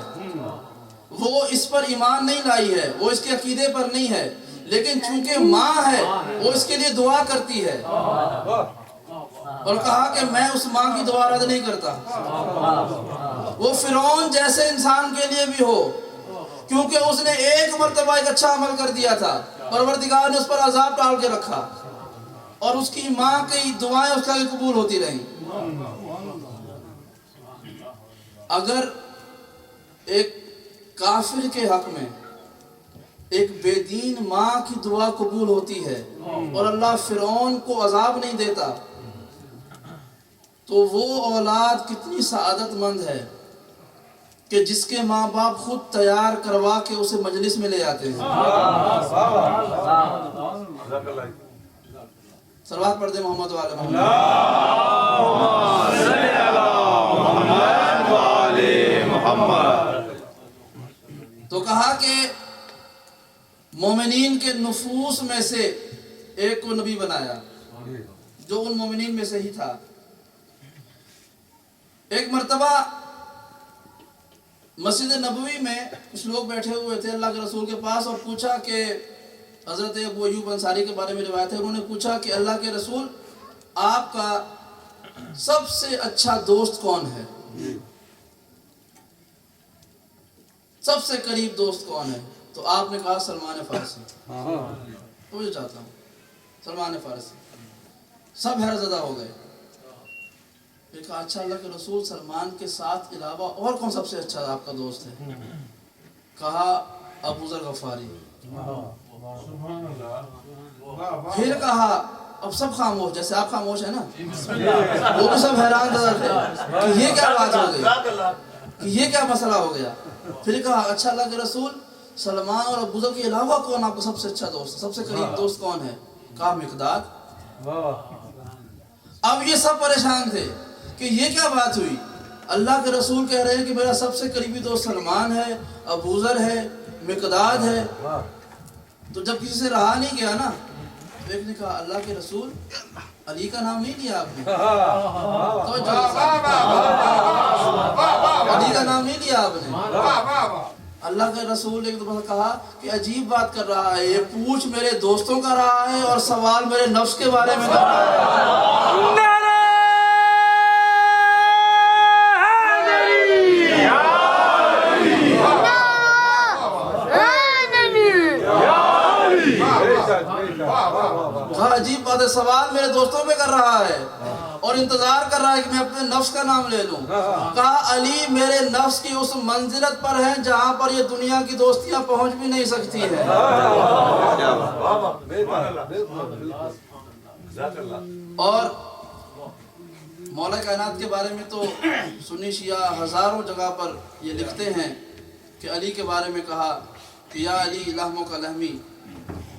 وہ اس پر ایمان نہیں لائی ہے، وہ اس کے عقیدے پر نہیں ہے، لیکن چونکہ ماں ہے وہ اس کے لیے دعا کرتی ہے، اور کہا کہ میں اس ماں کی دعا رد نہیں کرتا، وہ فرعون جیسے انسان کے لیے بھی ہو، کیونکہ اس نے ایک مرتبہ ایک اچھا عمل کر دیا تھا، پروردگار نے اس پر عذاب ڈال کے رکھا، اور اس کی ماں کی دعائیں اس کا قبول ہوتی رہیں۔ اگر ایک کافر کے حق میں ایک بے دین ماں کی دعا قبول ہوتی ہے اور اللہ فرعون کو عذاب نہیں دیتا، تو وہ اولاد کتنی سعادت مند ہے کہ جس کے ماں باپ خود تیار کروا کے اسے مجلس میں لے آتے ہیں۔ صلوات پڑھ دیں محمد وعلی محمد۔ تو کہا کہ مومنین کے نفوس میں سے ایک کو نبی بنایا جو ان مومنین میں سے ہی تھا۔ ایک مرتبہ مسجد نبوی میں کچھ لوگ بیٹھے ہوئے تھے اللہ کے رسول کے پاس، اور پوچھا کہ حضرت ابو ایوب انصاری کے بارے میں روایت ہے، انہوں نے پوچھا کہ اللہ کے رسول آپ کا سب سے اچھا دوست کون ہے، سب سے قریب دوست کون ہے؟ تو آپ نے کہا سلمان فارسی۔ تو مجھے چاہتا ہوں سلمان فارسی، سب حیرت زدہ ہو گئے۔ پھر کہا اچھا اللہ کے رسول سلمان کے ساتھ علاوہ اور کون سب سے اچھا آپ کا دوست ہے؟ کہا ابو ذر غفاری۔ پھر کہا، اب سب خاموش، جیسے آپ خاموش ہیں نا، وہ بھی سب حیران زدہ تھے کہ یہ کیا بات ہو گئی، کہ یہ کیا مسئلہ ہو گیا۔ پھر کہا اچھا اللہ کے رسول سلمان اور ابو ذر کے علاوہ کون آپ کا سب سے اچھا دوست، سب سے قریب دوست کون ہے؟ کہا مقداد۔ اب یہ سب پریشان تھے کہ یہ کیا بات ہوئی، اللہ کے رسول کہہ رہے ہیں کہ میرا سب سے قریبی دوست سلمان ہے، ابو ذر ہے، مقداد ہے۔ تو جب کسی سے رہا نہیں گیا نا، تو ایک نے کہا اللہ کے رسول علی کا نام نہیں لیا آپ نے، علی کا نام نہیں لیا آپ نے۔ اللہ کے رسول ایک دفعہ کہا کہ عجیب بات کر رہا ہے، یہ پوچھ میرے دوستوں کا رہا ہے اور سوال میرے نفس کے بارے میں کر رہا ہے۔ عجیب بات ہے، سوال میرے دوستوں پہ کر رہا ہے اور انتظار کر رہا ہے کہ میں اپنے نفس کا نام لے لوں۔ کہا علی میرے نفس کی اس منزلت پر ہیں جہاں پر یہ دنیا کی دوستیاں پہنچ بھی نہیں سکتی ہیں۔ اور مولا کائنات کے بارے میں تو سنی شیعہ ہزاروں جگہ پر یہ لکھتے ہیں کہ علی کے بارے میں کہا کہ یا علی لحموں کا لحمی،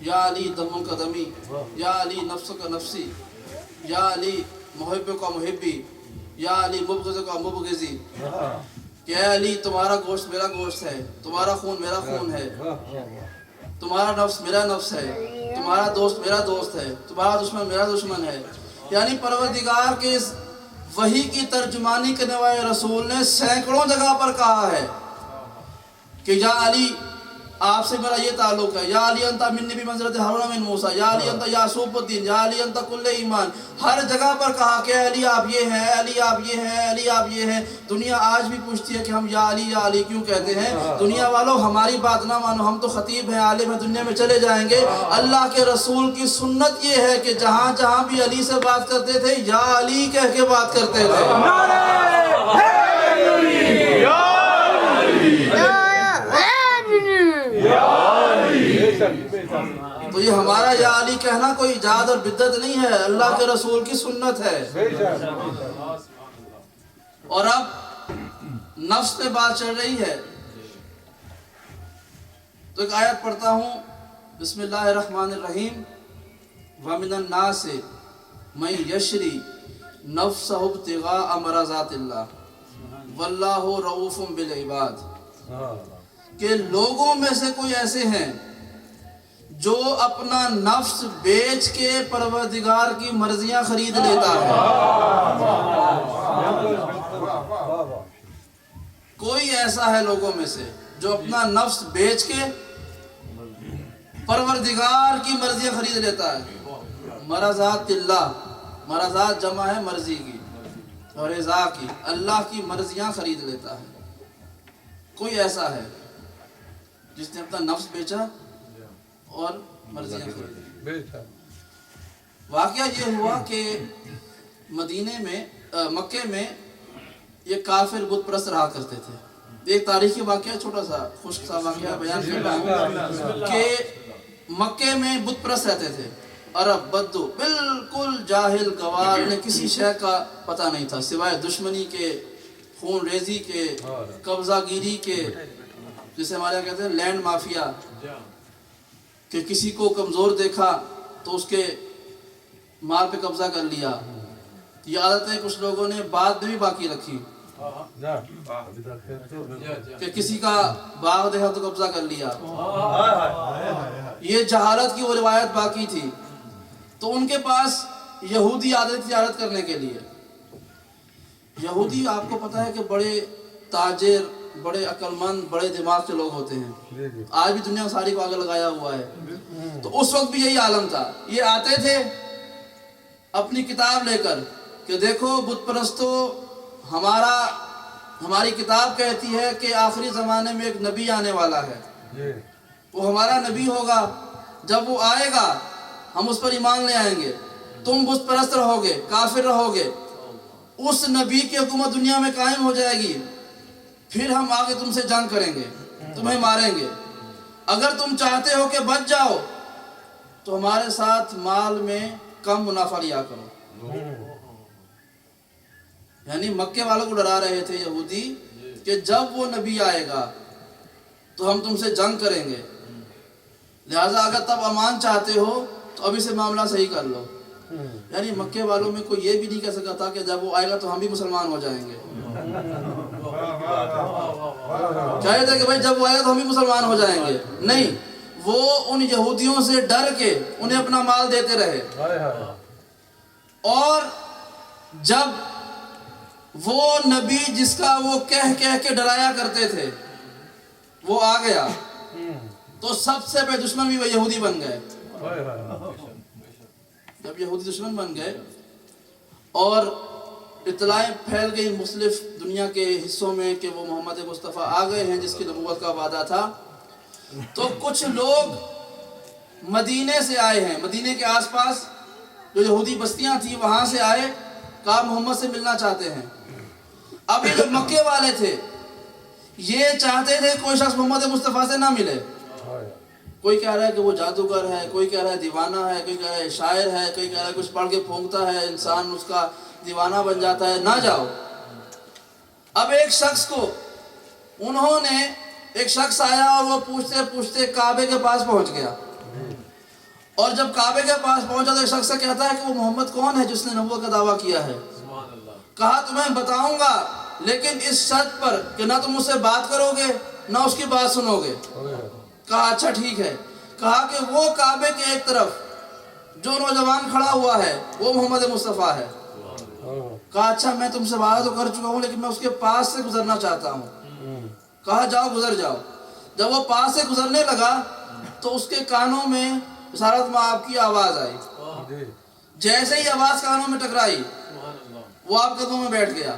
یا علی دموں کا دمی، یا علی نفسوں کا نفسی، یا علی محب کا محبی، یا علی مبغض کا مبغضی، کہ اے علی تمہارا گوشت میرا گوشت ہے، تمہارا خون میرا خون ہے، تمہارا نفس میرا نفس ہے، تمہارا دوست میرا دوست ہے، تمہارا دشمن میرا دشمن ہے۔ یعنی پروردگار کے اس وحی کی ترجمانی کرنے والے رسول نے سینکڑوں جگہ پر کہا ہے کہ یا علی آپ سے میرا یہ تعلق ہے، یا علی انت منی بمنزلۃ ہارون من موسیٰ، یا علی انت یعصوب الدین، یا علی انت کل ایمان۔ ہر جگہ پر کہا کہ علی آپ یہ ہیں، علی آپ یہ ہیں، علی آپ یہ ہیں۔ دنیا آج بھی پوچھتی ہے کہ ہم یا علی کیوں کہتے ہیں؟ دنیا والوں ہماری بات نہ مانو، ہم تو خطیب ہیں، عالم ہیں، دنیا میں چلے جائیں گے۔ اللہ کے رسول کی سنت یہ ہے کہ جہاں جہاں بھی علی سے بات کرتے تھے یا علی کہہ کے بات کرتے تھے۔ تو یہ ہمارا یا علی کہنا کوئی ایجاد اور بدعت نہیں ہے، اللہ کے رسول کی سنت ہے۔ اور اب نفس پہ بات چل رہی ہے تو ایک آیت پڑھتا ہوں، بسم اللہ الرحمن الرحیم۔ وَمِنَ النَّاسِ مَن يَشْرِي نَفْسَهُ ابْتِغَاءَ مَرْضَاتِ اللَّهِ وَاللَّهُ رَءُوفٌ بِالْعِبَادِ، کہ لوگوں میں سے کوئی ایسے ہیں جو اپنا نفس بیچ کے پروردگار کی مرضیاں خرید لیتا ہے. کوئی ایسا ہے لوگوں میں سے جو اپنا نفس بیچ کے پروردگار کی مرضیاں خرید لیتا ہے. مرضات اللہ، مرضات جمع ہے مرضی کی اور رضا کی، اللہ کی مرضیاں خرید لیتا ہے. کوئی ایسا ہے جس نے اپنا نفس بیچا اور مرضیاں خریدی. واقعہ یہ ہوا کہ مدینے میں مکے میں یہ کافر بت پرست رہا کرتے تھے. ایک تاریخی واقعہ چھوٹا سا خشک سا واقعہ بیان کر رہا ہوں کہ مکے میں بت پرست رہتے تھے. عرب بدو بالکل جاہل گوار، انہیں کسی شے کا پتہ نہیں تھا سوائے دشمنی کے، خون ریزی کے، قبضہ گیری کے، جسے ہمارے یہاں کہتے ہیں لینڈ مافیا، کہ کسی کو کمزور دیکھا تو اس کے مال پہ قبضہ کر لیا. یہ عادتیں کچھ لوگوں نے بعد میں بھی باقی رکھی کہ کسی کا باغ دیکھا تو قبضہ کر لیا. یہ جہالت کی وہ روایت باقی تھی. تو ان کے پاس یہودی آتے تھے تجارت کرنے کے لیے. یہودی آپ کو پتہ ہے کہ بڑے تاجر، بڑے عقل مند، بڑے دماغ کے لوگ ہوتے ہیں. آج بھی دنیا ساری کو آگے لگایا ہوا ہے. تو اس وقت بھی یہی عالم تھا. یہ آتے تھے اپنی کتاب لے کر کہ دیکھو بت پرستو، ہماری کتاب کہتی ہے کہ آخری زمانے میں ایک نبی آنے والا ہے، وہ ہمارا نبی ہوگا. جب وہ آئے گا ہم اس پر ایمان لے آئیں گے. تم بت پرست رہو گے، کافر رہو گے، اس نبی کی حکومت دنیا میں قائم ہو جائے گی. پھر ہم آگے تم سے جنگ کریں گے، تمہیں ماریں گے. اگر تم چاہتے ہو کہ بچ جاؤ تو ہمارے ساتھ مال میں کم منافع لیا کرو. یعنی مکے والوں کو ڈرا رہے تھے یہودی کہ جب وہ نبی آئے گا تو ہم تم سے جنگ کریں گے، لہٰذا اگر تب امان چاہتے ہو تو ابھی سے معاملہ صحیح کر لو. یعنی مکے والوں میں کوئی یہ بھی نہیں کہہ سکتا تھا کہ جب وہ آئے گا تو ہم بھی مسلمان ہو جائیں گے. چاہیے تھا کہ بھائی جب وہ آئے گا تو ہم بھی مسلمان ہو جائیں گے. نہیں، وہ ان یہودیوں سے ڈر کے انہیں اپنا مال دیتے رہے. اور جب وہ نبی جس کا وہ کہہ کے ڈرایا کرتے تھے وہ آ گیا تو سب سے بڑے دشمن بھی وہ یہودی بن گئے. جب یہودی دشمن بن گئے اور اطلاعیں پھیل گئی مختلف دنیا کے حصوں میں کہ وہ محمد مصطفیٰ آ گئے ہیں جس کی نبوت کا وعدہ تھا، تو کچھ لوگ مدینے سے آئے ہیں، مدینے کے آس پاس جو یہودی بستیاں تھیں وہاں سے آئے، کہا محمد سے ملنا چاہتے ہیں. اب یہ جو مکے والے تھے یہ چاہتے تھے کوئی شخص محمد مصطفیٰ سے نہ ملے. کوئی کہہ رہا ہے کہ وہ جادوگر ہے، کوئی کہہ رہا ہے دیوانہ ہے، کوئی کہہ رہا ہے شاعر ہے، کوئی کہہ رہا ہے کچھ پڑھ کے پھونکتا ہے، انسان اس کا دیوانہ بن جاتا ہے، نہ جاؤ. اب ایک شخص کو ایک شخص آیا اور وہ پوچھتے پوچھتے کعبے کے پاس پہنچ گیا. اور جب کعبے کے پاس پہنچا تو ایک شخص سے کہتا ہے کہ وہ محمد کون ہے جس نے نبوت کا دعویٰ کیا ہے. کہا تمہیں بتاؤں گا لیکن اس شرط پر کہ نہ تم مجھ سے بات کرو گے نہ اس کی بات سنو گے. کہا اچھا ٹھیک ہے. کہا کہ وہ کعبے کے ایک طرف جو نوجوان کھڑا ہوا ہے وہ محمد مصطفیٰ ہے. کہا اچھا میں تم سے وعدہ تو کر چکا ہوں لیکن میں اس کے پاس سے گزرنا چاہتا ہوں. کہا جاؤ گزر جاؤ. جب وہ پاس سے گزرنے لگا تو اس کے کانوں میں بشارت میں آپ کی آواز آئی. جیسے ہی آواز کانوں میں ٹکرائی وہ آپ قدموں میں بیٹھ گیا.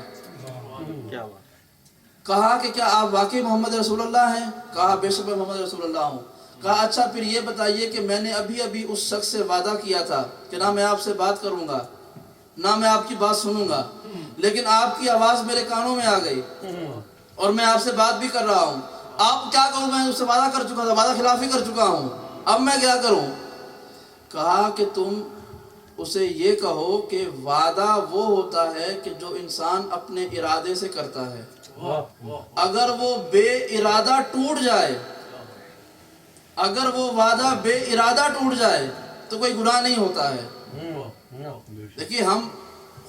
کہا کہ کیا آپ واقعی محمد رسول اللہ ہیں؟ کہا بے شک میں محمد رسول اللہ ہوں. کہا اچھا پھر یہ بتائیے کہ میں نے ابھی اس شخص سے وعدہ کیا تھا کہ نہ میں آپ سے بات کروں گا نہ میں آپ کی بات سنوں گا، لیکن آپ کی آواز میرے کانوں میں آ گئی اور میں آپ سے بات بھی کر رہا ہوں. آپ کیا کروں؟ میں اس سے وعدہ کر چکا تھا، وعدہ خلافی کر چکا ہوں، اب میں کیا کروں؟ کہا کہ تم اسے یہ کہو کہ وعدہ وہ ہوتا ہے کہ جو انسان اپنے ارادے سے کرتا ہے، اگر وہ بے ارادہ ٹوٹ جائے، اگر وہ وعدہ بے ارادہ ٹوٹ جائے تو کوئی گناہ نہیں ہوتا ہے. دیکھیے ہم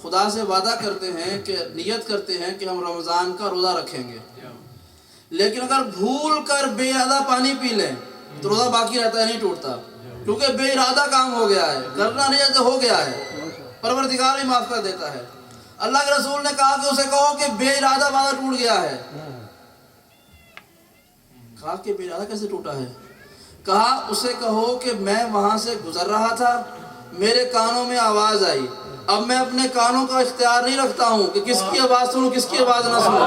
خدا سے وعدہ کرتے ہیں کہ نیت کرتے ہیں کہ ہم رمضان کا روزہ رکھیں گے، لیکن اگر بھول کر بے ارادہ پانی پی لیں تو روزہ باقی رہتا ہے، نہیں ٹوٹتا. کیونکہ بے ارادہ کام ہو گیا ہے، کرنا نہیں ہے ہو گیا ہے، پروردگار بھی معاف کر دیتا ہے۔ اللہ کے رسول نے کہا کہ اسے کہو کہ بے ارادہ وعدہ ٹوٹ گیا ہے۔ کہا کہ بے ارادہ کیسے ٹوٹا ہے؟ کہا اسے کہو کہ میں وہاں سے گزر رہا تھا، میرے کانوں میں آواز آئی، اب میں اپنے کانوں کا اختیار نہیں رکھتا ہوں کہ کس کی آواز سنوں کس کی آواز نہ سنوں،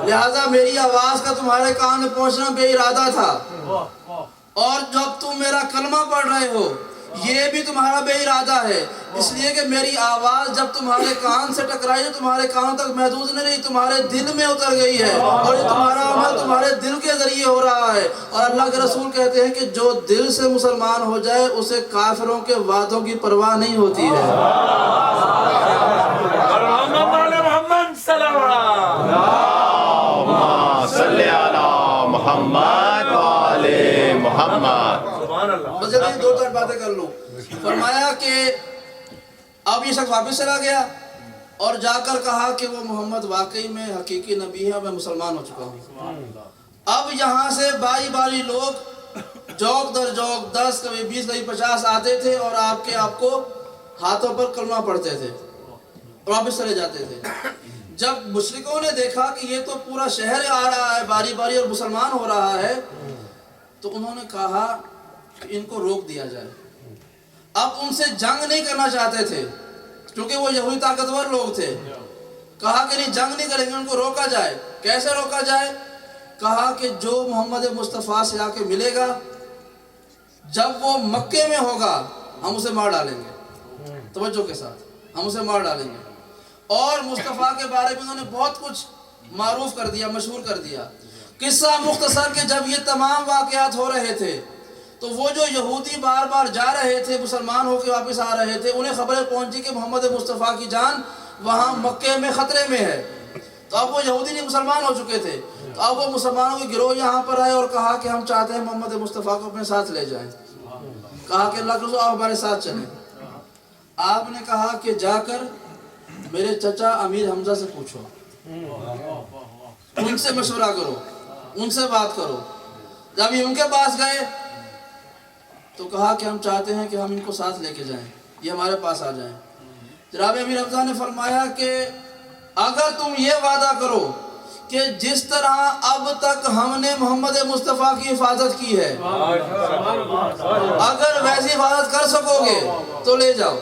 لہذا میری آواز کا تمہارے کان میں پہنچنا بے ارادہ تھا، اور جب تم میرا کلمہ پڑھ رہے ہو یہ بھی تمہارا بے ارادہ ہے، اس لیے کہ میری آواز جب تمہارے کان سے ٹکرائی تو تمہارے کانوں تک محدود نہیں رہی، تمہارے دل میں اتر گئی ہے، اور یہ تمہارا عمل تمہارے دل کے ذریعے ہو رہا ہے۔ اور اللہ کے رسول کہتے ہیں کہ جو دل سے مسلمان ہو جائے اسے کافروں کے وعدوں کی پرواہ نہیں ہوتی ہے۔ محمد صلی محمد وعلى محمد۔ بس جلدی دو چار باتیں کر لوں۔ فرمایا کہ اب یہ شخص واپس چلا گیا اور جا کر کہا کہ وہ محمد واقعی میں حقیقی نبی ہے، میں مسلمان ہو چکا ہوں۔ اب یہاں سے باری باری لوگ جوک در جوک 10 کبھی 20 کبھی 50 آتے تھے اور آپ کو ہاتھوں پر کلمہ پڑھتے تھے اور واپس چلے جاتے تھے۔ جب مشرکوں نے دیکھا کہ یہ تو پورا شہر آ رہا ہے باری باری اور مسلمان ہو رہا ہے، تو انہوں نے کہا کہ ان کو روک دیا جائے۔ اب ان سے جنگ نہیں کرنا چاہتے تھے کیونکہ وہ یہودی طاقتور لوگ تھے، کہا کہ نہیں جنگ نہیں کریں گے، ان کو روکا جائے۔ کیسے روکا جائے؟ کہا کہ جو محمد مصطفیٰ سے آ کے ملے گا جب وہ مکے میں ہوگا ہم اسے مار ڈالیں گے، توجہ کے ساتھ ہم اسے مار ڈالیں گے۔ اور مصطفیٰ کے بارے میں انہوں نے بہت کچھ معروف کر دیا، مشہور کر دیا۔ قصہ مختصر کہ جب یہ تمام واقعات ہو رہے تھے تو وہ جو یہودی بار بار جا رہے تھے مسلمان ہو کے واپس آ رہے تھے، انہیں خبریں پہنچی کہ محمد مصطفیٰ کی جان وہاں مکے میں خطرے میں ہے۔ تو اب وہ یہودی نہیں مسلمان ہو چکے تھے، تو اب وہ مسلمانوں کے گروہ یہاں پر آئے اور کہا کہ ہم چاہتے ہیں محمد مصطفیٰ کو اپنے ساتھ لے جائیں۔ کہا کہ اللہ کے رسول آپ ہمارے ساتھ چلیں۔ آپ نے کہا کہ جا کر میرے چچا امیر حمزہ سے پوچھو، ان سے مشورہ کرو، ان سے بات کرو۔ جب یہ ان کے پاس گئے تو کہا کہ ہم چاہتے ہیں کہ ہم ان کو ساتھ لے کے جائیں، یہ ہمارے پاس آ جائیں۔ جناب امیر حمزہ نے فرمایا کہ اگر تم یہ وعدہ کرو کہ جس طرح اب تک ہم نے محمد مصطفیٰ کی حفاظت کی ہے اگر ویسی حفاظت کر سکو گے تو لے جاؤ۔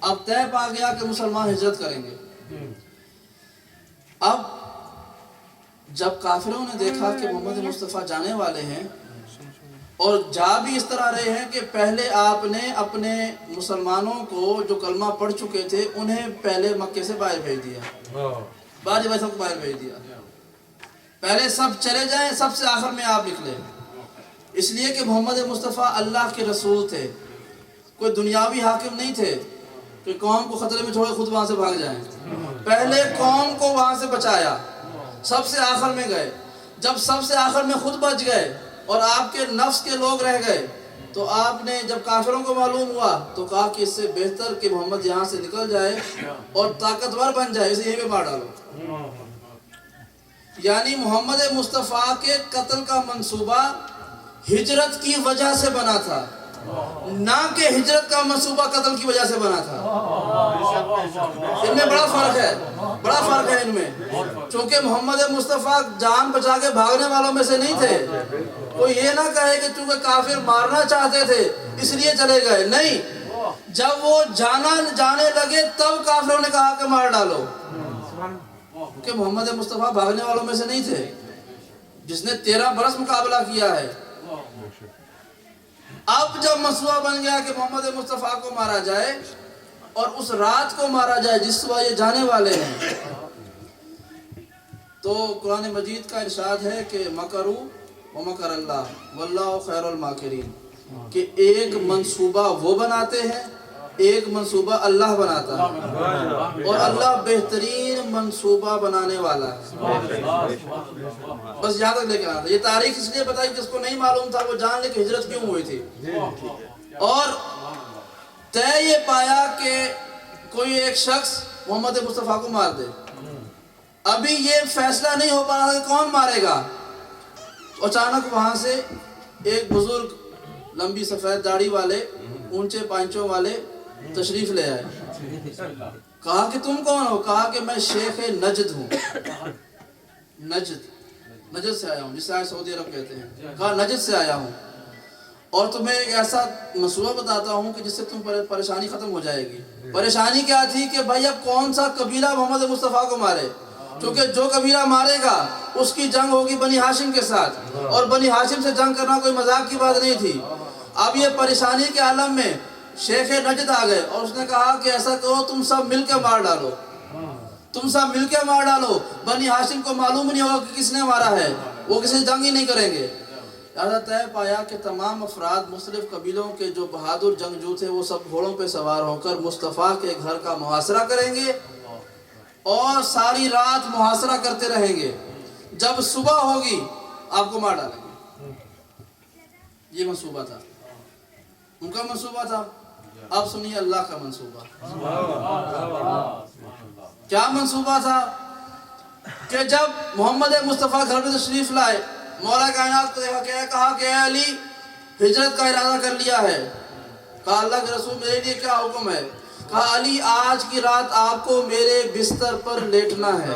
اب طے پا گیا کہ مسلمان ہجرت کریں گے۔ اب جب کافروں نے دیکھا کہ محمد مصطفیٰ جانے والے ہیں اور جا بھی اس طرح رہے ہیں کہ پہلے آپ نے اپنے مسلمانوں کو جو کلمہ پڑھ چکے تھے انہیں پہلے مکے سے باہر بھیج دیا، بعد میں سب کو باہر بھیج دیا، پہلے سب چلے جائیں، سب سے آخر میں آپ نکلے، اس لیے کہ محمد مصطفیٰ اللہ کے رسول تھے، کوئی دنیاوی حاکم نہیں تھے کہ قوم کو خطرے میں چھوڑے خود وہاں سے بھاگ جائیں۔ پہلے قوم کو وہاں سے بچایا، سب سے آخر میں گئے۔ جب سب سے آخر میں خود بچ گئے اور آپ کے نفس کے لوگ رہ گئے تو آپ نے جب کافروں کو معلوم ہوا تو کہا کہ اس سے بہتر کہ محمد یہاں سے نکل جائے اور طاقتور بن جائے، اسے یہیں پہ مار ڈالو۔ یعنی محمد مصطفیٰ کے قتل کا منصوبہ ہجرت کی وجہ سے بنا تھا، نہ کہ ہجرت کا منصوبہ قتل کی وجہ سے بنا تھا۔ ان میں بڑا فرق ہے ان میں، چونکہ محمد مصطفیٰ جان بچا کے بھاگنے والوں میں سے نہیں تھے۔ کوئی یہ نہ کہے کہ چونکہ کافر مارنا چاہتے تھے اس لیے چلے گئے، نہیں، جب وہ جانے لگے تب کافروں نے کہا کہ مار ڈالو، کہ محمد مصطفیٰ بھاگنے والوں میں سے نہیں تھے، جس نے 13 برس مقابلہ کیا ہے۔ اب جب مسئلہ بن گیا کہ محمد مصطفیٰ کو مارا جائے اور اس رات کو مارا جائے جس صبح یہ جانے والے ہیں، تو قرآن مجید کا ارشاد ہے کہ مکروا ومکر اللہ واللہ خیر الماکرین، کہ ایک منصوبہ وہ بناتے ہیں، ایک منصوبہ اللہ بناتا ہے، اور اللہ بہترین منصوبہ بنانے والا ہے۔ بس یہاں تک لے کے آنا تھا۔ یہ تاریخ اس لیے بتائی جس کو نہیں معلوم تھا وہ جان لے کہ ہجرت کیوں ہوئی تھی، اور طے یہ پایا کہ کوئی ایک شخص محمد مصطفیٰ کو مار دے۔ ابھی یہ فیصلہ نہیں ہو پا رہا کہ کون مارے گا، اچانک وہاں سے ایک بزرگ لمبی سفید داڑھی والے اونچے پانچوں والے تشریف لے آئے. کہا کہ تم کون ہو؟ کہا کہ میں شیخ نجد ہوں. نجد سے آیا ہوں، جسے آج سعودی عرب کہتے ہیں. کہا نجد سے آیا ہوں اور تمہیں ایک ایسا منصوبہ بتاتا ہوں کہ جس سے تم پریشانی ختم ہو جائے گی. پریشانی کیا تھی کہ بھائی اب کون سا قبیلہ محمد مصطفیٰ کو مارے، کیونکہ جو قبیلہ مارے گا اس کی جنگ ہوگی بنی ہاشم کے ساتھ، اور بنی ہاشم سے جنگ کرنا کوئی مذاق کی بات نہیں تھی. اب یہ پریشانی کے عالم میں شیخ نجد آ گئے اور اس نے کہا کہ ایسا کرو تم سب مل کے مار ڈالو، تم سب مل کے مار ڈالو. بنی ہاشم کو معلوم نہیں ہوگا کہ کس نے مارا ہے، وہ کسی جنگ ہی نہیں کریں گے. لہذا طے پایا کہ تمام افراد مختلف قبیلوں کے جو بہادر جنگجو تھے وہ سب گھوڑوں پہ سوار ہو کر مصطفیٰ کے گھر کا محاصرہ کریں گے اور ساری رات محاصرہ کرتے رہیں گے. جب صبح ہوگی آپ کو مار ڈالیں گے. یہ منصوبہ تھا، ان کا منصوبہ تھا. اب سنیے اللہ کا منصوبہ. کیا منصوبہ تھا کہ جب محمد مصطفیٰ گھر میں تشریف لائے، مولا کائنات کو دیکھا کہ کہا کہ اے علی ہجرت کا ارادہ کر لیا ہے. کہا اللہ کے رسول میرے لیے کیا حکم ہے؟ کہا علی آج کی رات آپ کو میرے بستر پر لیٹنا ہے.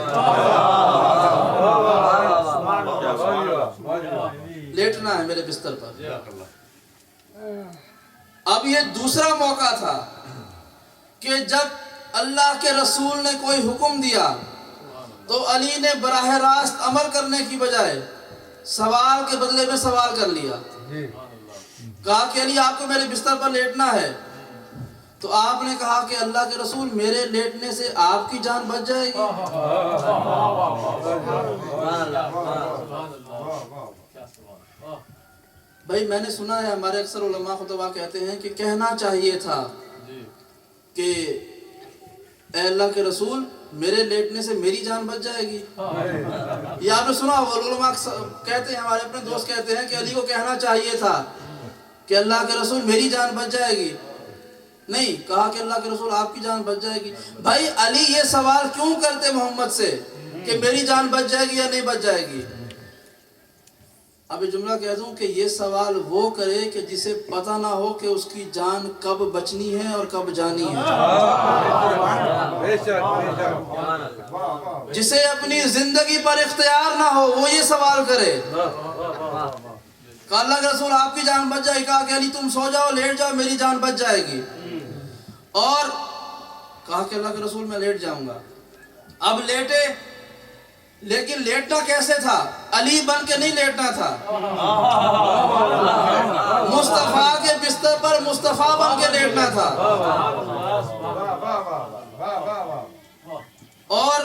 لیٹنا ہے میرے بستر پر. اب یہ دوسرا موقع تھا کہ جب اللہ کے رسول نے کوئی حکم دیا تو علی نے براہ راست عمل کرنے کی بجائے سوال کے بدلے میں سوال کر لیا. کہا کہ علی آپ کو میرے بستر پر لیٹنا ہے. تو آپ نے کہا کہ اللہ کے رسول میرے لیٹنے سے آپ کی جان بچ جائے گی. بھائی میں نے سنا ہے ہمارے اکثر علماء خطبہ کہتے ہیں کہ کہنا چاہیے تھا کہ اے اللہ کے رسول میرے لیٹنے سے میری جان بچ جائے گی. یہ آپ نے سنا ہوگا، علماء کہتے ہیں، ہمارے اپنے دوست کہتے ہیں کہ علی کو کہنا چاہیے تھا کہ اللہ کے رسول میری جان بچ جائے گی. نہیں، کہا کہ اللہ کے رسول آپ کی جان بچ جائے گی. بھائی علی یہ سوال کیوں کرتے محمد سے کہ میری جان بچ جائے گی یا نہیں بچ جائے گی؟ اب یہ جملہ کہہ دوں کہ یہ سوال وہ کرے کہ جسے پتہ نہ ہو کہ اس کی جان کب بچنی ہے اور کب جانی ہے. جسے اپنی زندگی پر اختیار نہ ہو وہ یہ سوال کرے. کہا اللہ کے رسول آپ کی جان بچ جائے گی. کہا کہ علی تم سو جاؤ، لیٹ جاؤ، میری جان بچ جائے گی. اور کہا کہ اللہ کے رسول میں لیٹ جاؤں گا. اب لیٹے، لیکن لیٹنا کیسے تھا؟ علی بن کے نہیں لیٹنا تھا، مصطفیٰ کے بستر پر مصطفیٰ بن کے لیٹنا تھا. اور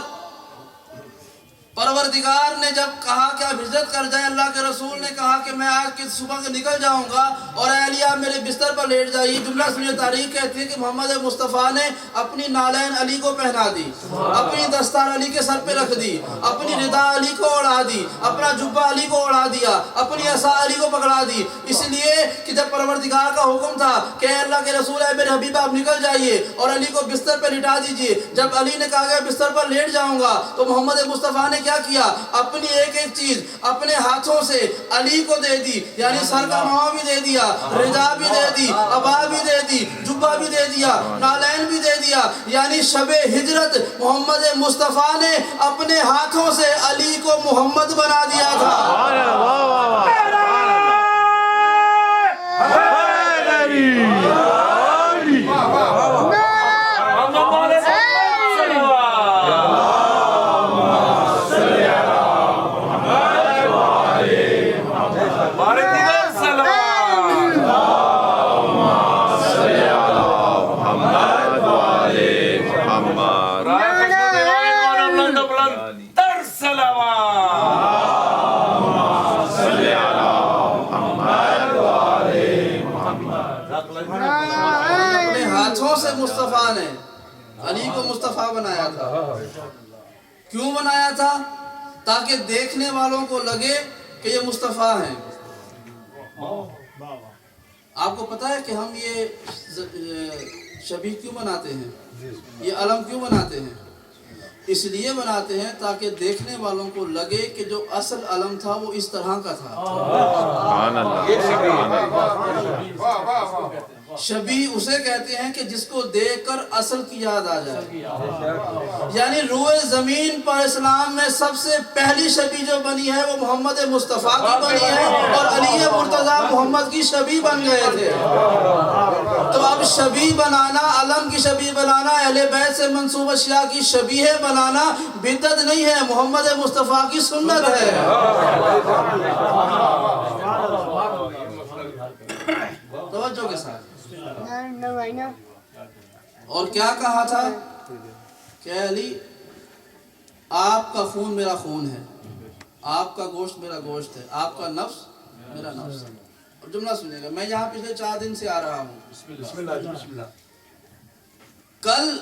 پروردگار نے جب کہا کہ آپ ہجرت کر جائیں، اللہ کے رسول نے کہا کہ میں آج کی صبح کے نکل جاؤں گا اور اے علی آپ میرے بستر پر لیٹ جائیے. جملہ سنیے، تاریخ کہتی ہے کہ محمد مصطفیٰ نے اپنی نالین علی کو پہنا دی، اپنی دستار علی کے سر پہ رکھ دی، اپنی ردا علی کو اڑا دی، اپنا جبہ علی کو اڑا دیا، اپنی عصا علی کو پکڑا دی. اس لیے کہ جب پروردگار کا حکم تھا کہ اے اللہ کے رسول اے میرے حبیب آپ نکل جائیے اور علی کو بستر پہ لٹا دیجئے، جب علی نے کہا کہ بستر پر لیٹ جاؤں گا تو محمد مصطفیٰ نے کیا کیا؟ اپنی ایک ایک چیز اپنے ہاتھوں سے علی کو دے دی. یعنی سر کا نوہ بھی دے دیا، رضا بھی دے دی، عبا بھی دے دی، جبہ بھی دے دیا، نالین بھی دے دیا. یعنی شب ہجرت محمد مصطفیٰ نے اپنے ہاتھوں سے علی کو محمد بنا دیا تھا. اپنے ہاتھوں سے مصطفیٰ نے علی کو مصطفیٰ بنایا تھا. کیوں بنایا تھا؟ تاکہ دیکھنے والوں کو لگے کہ یہ مصطفیٰ ہیں. آپ کو پتا ہے کہ ہم یہ شبیہ کیوں بناتے ہیں، یہ علم کیوں بناتے ہیں؟ اس لیے بناتے ہیں تاکہ دیکھنے والوں کو لگے کہ جو اصل علم تھا وہ اس طرح کا تھا. سبحان اللہ سبحان اللہ. واہ واہ واہ. شبیہ اسے کہتے ہیں کہ جس کو دیکھ کر اصل کی یاد آ جائے. یعنی روئے زمین پر اسلام میں سب سے پہلی شبیہ جو بنی ہے وہ محمد مصطفیٰ کی بنی ہے اور علی مرتضیٰ محمد کی شبیہ بن گئے تھے. تو اب شبیہ بنانا، علم کی شبیہ بنانا، اہل بیت سے منسوب اشیاء کی شبیہ بنانا بدعت نہیں ہے، محمد مصطفیٰ کی سنت ہے. توجہ کے ساتھ. اور کیا کہا تھا کہ علی آپ کا خون میرا خون ہے، آپ کا گوشت میرا گوشت ہے، آپ کا نفس میرا نفس ہے. اب جملہ سنیے گا، میں یہاں پچھلے 4 دن سے آ رہا ہوں. کل،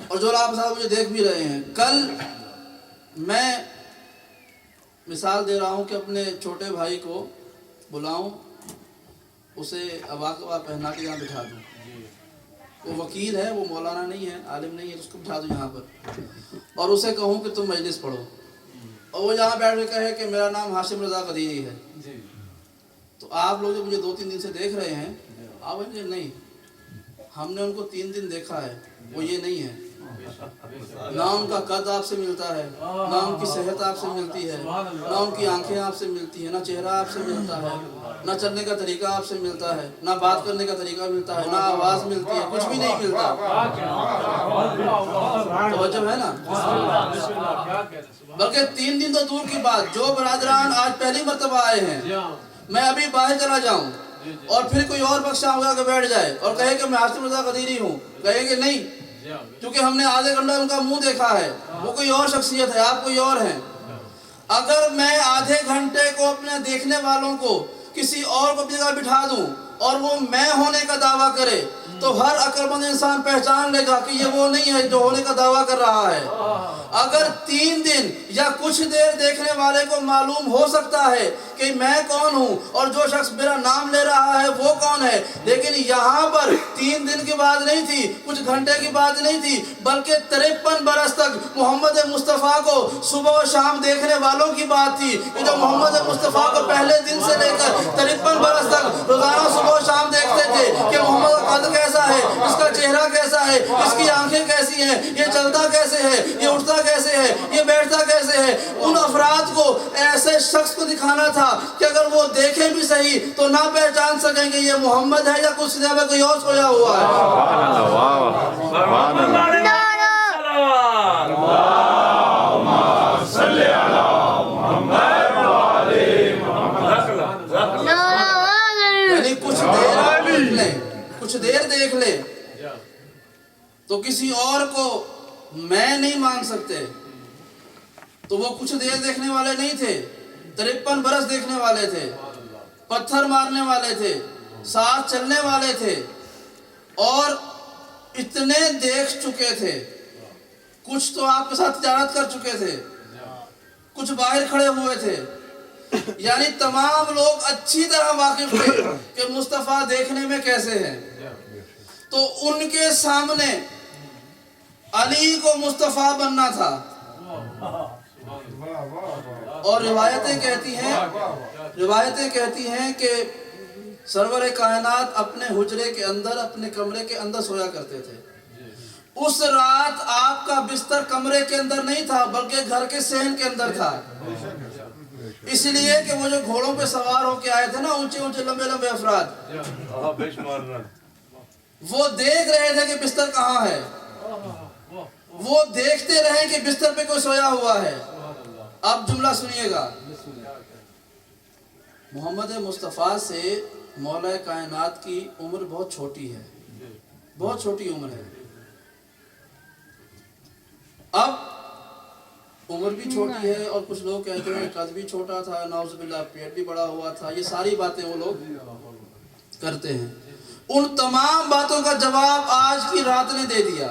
اور جو آپ صاحب مجھے دیکھ بھی رہے ہیں، کل میں مثال دے رہا ہوں کہ اپنے چھوٹے بھائی کو بلاؤں، اسے عبا پہنا کے یہاں بٹھا دوں. وہ وکیل ہے، وہ مولانا نہیں ہے، عالم نہیں ہے، اس کو بٹھا دوں یہاں پر اور اسے کہوں کہ تم مجلس پڑھو، اور وہ یہاں بیٹھ کے کہے کہ میرا نام ہاشم رضا قدیری ہے. تو آپ لوگ جو مجھے 2-3 دن سے دیکھ رہے ہیں، آپ کہیں نہیں، ہم نے ان کو 3 دن دیکھا ہے، وہ یہ نہیں ہے. نہ ان کا قد آپ سے ملتا ہے، نہ ان کی صحت آپ سے ملتی ہے، نہ ان کی آنکھیں آپ سے ملتی ہیں، نہ چہرہ آپ سے ملتا ہے، نہ چلنے کا طریقہ آپ سے ملتا ہے، نہ بات کرنے کا طریقہ ملتا ہے، نہ آواز ملتی ہے، کچھ بھی نہیں ملتا. توجہ ہے نا. بلکہ 3 دن تو دور کی بات، جو برادران آج پہلی مرتبہ آئے ہیں، میں ابھی باہر چلا جاؤں اور پھر کوئی اور بخشا ہو کے بیٹھ جائے اور کہے کہ میں ہاشم رضا قدیری ہوں، کہے کہ نہیں، کیونکہ ہم نے آدھے گھنٹہ ان کا منہ دیکھا ہے، وہ کوئی اور شخصیت ہے، آپ کوئی اور ہیں. اگر میں آدھے گھنٹے کو اپنے دیکھنے والوں کو کسی اور کو اپنی جگہ بٹھا دوں اور وہ میں ہونے کا دعویٰ کرے تو ہر عقل مند انسان پہچان لے گا کہ یہ وہ نہیں ہے جو ہونے کا دعویٰ کر رہا ہے. اگر 3 دن یا کچھ دیر دیکھنے والے کو معلوم ہو سکتا ہے کہ میں کون ہوں اور جو شخص میرا نام لے رہا ہے وہ کون ہے، لیکن یہاں پر 3 دن کی بات نہیں تھی، کچھ گھنٹے کی بات نہیں تھی، بلکہ 53 برس تک محمد مصطفیٰ کو صبح و شام دیکھنے والوں کی بات تھی کہ جو محمد مصطفیٰ کو پہلے دن سے لے کر 53 برس تک روزانہ صبح و شام دیکھتے تھے کہ محمد کا قد کیسا ہے، اس کا چہرہ کیسا ہے، اس کی آنکھیں کیسی ہیں، یہ چلتا کیسے ہے، یہ اٹھتا کیسے ہے، یہ بیٹھتا کیسے ہے. ان افراد کو ایسے شخص کو دکھانا تھا کہ اگر وہ دیکھیں بھی صحیح تو نہ پہچان سکیں کہ یہ محمد ہے یا کچھ جگہ میں کوئی اور سویا ہوا ہے. سبحان اللہ. یعنی کچھ دیر دیکھ لیں تو کسی اور کو میں نہیں مان سکتے. تو وہ کچھ دیر دیکھنے والے نہیں تھے، 53 برس دیکھنے والے تھے، پتھر مارنے والے تھے، ساتھ چلنے والے تھے اور اتنے دیکھ چکے تھے. کچھ تو آپ کے ساتھ تجارت کر چکے تھے، کچھ باہر کھڑے ہوئے تھے. یعنی تمام لوگ اچھی طرح واقف تھے کہ مصطفیٰ دیکھنے میں کیسے ہیں. تو ان کے سامنے علی کو مصطفیٰ بننا تھا. اور روایتیں کہتی ہیں کہ سرور کائنات اپنے حجرے کے اندر، اپنے کمرے کے اندر سویا کرتے تھے. اس رات آپ کا بستر کمرے کے اندر نہیں تھا بلکہ گھر کے صحن کے اندر تھا. اس لیے کہ وہ جو گھوڑوں پہ سوار ہو کے آئے تھے نا، اونچے اونچے لمبے لمبے افراد، وہ دیکھ رہے تھے کہ بستر کہاں ہے. وہ دیکھتے رہے کہ بستر پہ کوئی سویا ہوا ہے. اب جملہ سنیے گا، محمد مصطفیٰ سے مولا کائنات کی عمر بہت چھوٹی ہے، بہت چھوٹی عمر ہے. اب عمر بھی چھوٹی ہے اور کچھ لوگ کہتے ہیں قد بھی چھوٹا تھا، نعوذ باللہ پیٹ بھی بڑا ہوا تھا. یہ ساری باتیں وہ لوگ کرتے ہیں. ان تمام باتوں کا جواب آج کی رات نے دے دیا.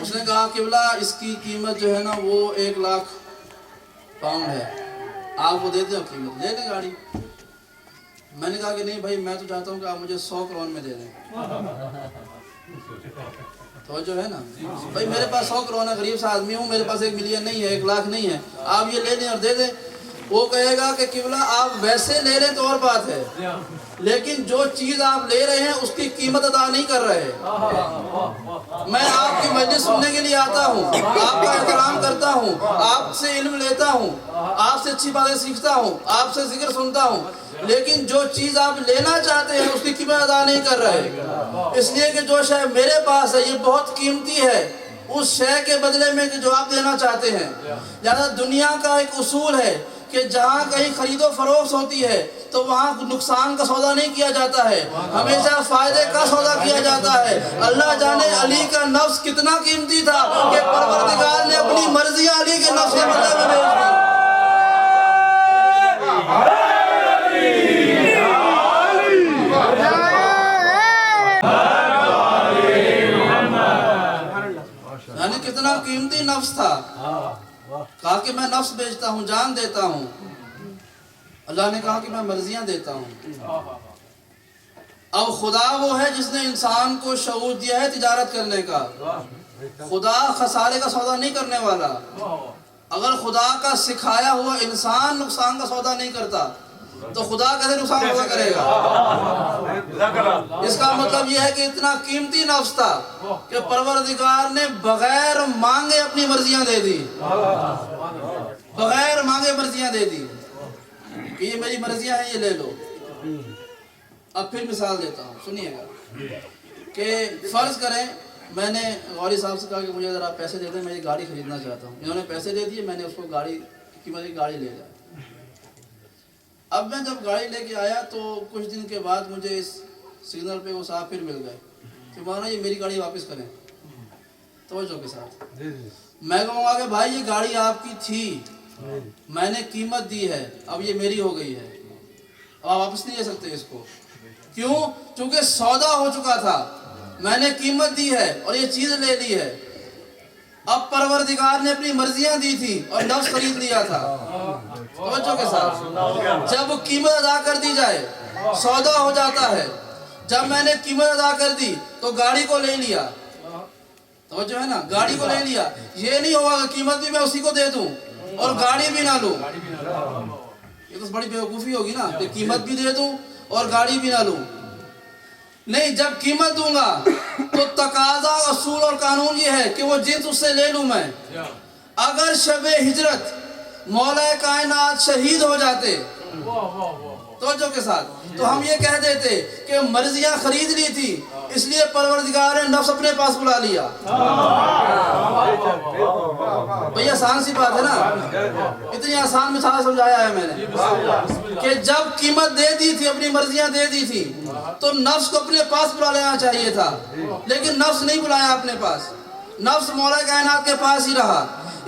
اس نے کہا قبلہ اس کی قیمت جو ہے نا وہ 1,00,000 پاؤنڈ ہے، آپ وہ دیتے ہو قیمت، لے لیں گاڑی۔ میں نے کہا کہ نہیں بھائی، میں تو چاہتا ہوں کہ آپ مجھے 100 کرون میں دے دیں۔ تو جو ہے نا بھائی میرے پاس 100 کرون ہے، غریب سا آدمی ہوں، میرے پاس 1 ملین نہیں ہے، 1,00,000 نہیں ہے، آپ یہ لے لیں اور دے دیں۔ وہ کہے گا کہ قبلہ آپ ویسے لے لیں تو اور بات ہے، لیکن جو چیز آپ لے رہے ہیں اس کی قیمت ادا نہیں کر رہے۔ میں آپ کی مجلس سننے کے لیے آتا ہوں، آپ کا احترام کرتا ہوں، آپ سے علم لیتا ہوں، آپ سے اچھی باتیں سیکھتا ہوں، آپ سے ذکر سنتا ہوں، لیکن جو چیز آپ لینا چاہتے ہیں اس کی قیمت ادا نہیں کر رہے، اس لیے کہ جو شے میرے پاس ہے یہ بہت قیمتی ہے اس شے کے بدلے میں کہ جو آپ دینا چاہتے ہیں۔ لہذا دنیا کا ایک اصول ہے کہ جہاں کہیں خرید و فروخت ہوتی ہے تو وہاں نقصان کا سودا نہیں کیا جاتا ہے، ہمیشہ فائدے کا سودا کیا جاتا ہے۔ اللہ جانے علی کا نفس کتنا قیمتی تھا کہ پروردگار نے اپنی مرضیاں علی کے نفس کے بدلے میں بھیج دی۔ یعنی کتنا قیمتی نفس تھا، کہا کہ میں نفس بیچتا ہوں، جان دیتا ہوں۔ اللہ نے کہا کہ میں مرضیاں دیتا ہوں۔ اب خدا وہ ہے جس نے انسان کو شعور دیا ہے تجارت کرنے کا، خدا خسارے کا سودا نہیں کرنے والا۔ اگر خدا کا سکھایا ہوا انسان نقصان کا سودا نہیں کرتا تو خدا کیسے نقصان کا سودا کرے گا؟ اس کا مطلب یہ ہے کہ اتنا قیمتی نفس تھا کہ پروردگار نے بغیر مانگے اپنی مرضیاں دے دی، بغیر مانگے مرضیاں دے دی کہ یہ میری مرضیاں ہیں، یہ لے لو۔ اب پھر مثال دیتا ہوں، سنیے گا کہ فرض کریں میں نے غوری صاحب سے کہا کہ مجھے ذرا پیسے دے دیں، میں یہ گاڑی خریدنا چاہتا ہوں۔ انہوں نے پیسے دے دیے، میں نے اس کو گاڑی قیمت کی گاڑی لے جا۔ اب میں جب گاڑی لے کے آیا تو کچھ دن کے بعد مجھے اس سگنل پہ وہ صاحب پھر مل گئے کہ مولانا یہ میری گاڑی واپس کریں، توجہ کے ساتھ۔ میں کہوں گا کہ بھائی یہ گاڑی آپ کی تھی، میں نے قیمت دی ہے، اب یہ میری ہو گئی ہے، اب آپ واپس نہیں لے سکتے اس کو۔ کیوں؟ چونکہ سودا ہو چکا تھا، میں نے قیمت دی ہے اور یہ چیز لے لی ہے۔ اب پروردگار نے اپنی مرضیاں دی تھی اور نفس خرید لیا تھا، توجہ کے ساتھ۔ جب قیمت ادا کر دی جائے سودا ہو جاتا ہے، جب میں نے قیمت ادا کر دی تو گاڑی کو لے لیا، توجہ ہے نا، گاڑی کو لے لیا۔ یہ نہیں ہوگا کہ قیمت بھی میں اسی کو دے دوں اور گاڑی بھی نہ لوں، یہ تو بڑی بیوقوفی ہوگی نا کہ قیمت بھی دے دوں اور گاڑی بھی نہ لوں۔ نہیں، جب قیمت دوں گا تو تقاضا، اصول اور قانون یہ ہے کہ وہ جنس اس سے لے لوں میں۔ اگر شب ہجرت مولا کائنات شہید ہو جاتے توجہ کے ساتھ تو ہم یہ کہہ دیتے کہ مرضیاں خرید لی تھی اس لیے پروردگار نے نفس اپنے پاس بلا لیا۔ بھئی آسان سی بات ہے نا، اتنی آسان مثال سمجھایا ہے میں نے کہ جب قیمت دے دی تھی، اپنی مرضیاں دے دی تھی تو نفس کو اپنے پاس بلا لینا چاہیے تھا، لیکن نفس نہیں بلایا اپنے پاس، نفس مولا کائنات کے پاس ہی رہا۔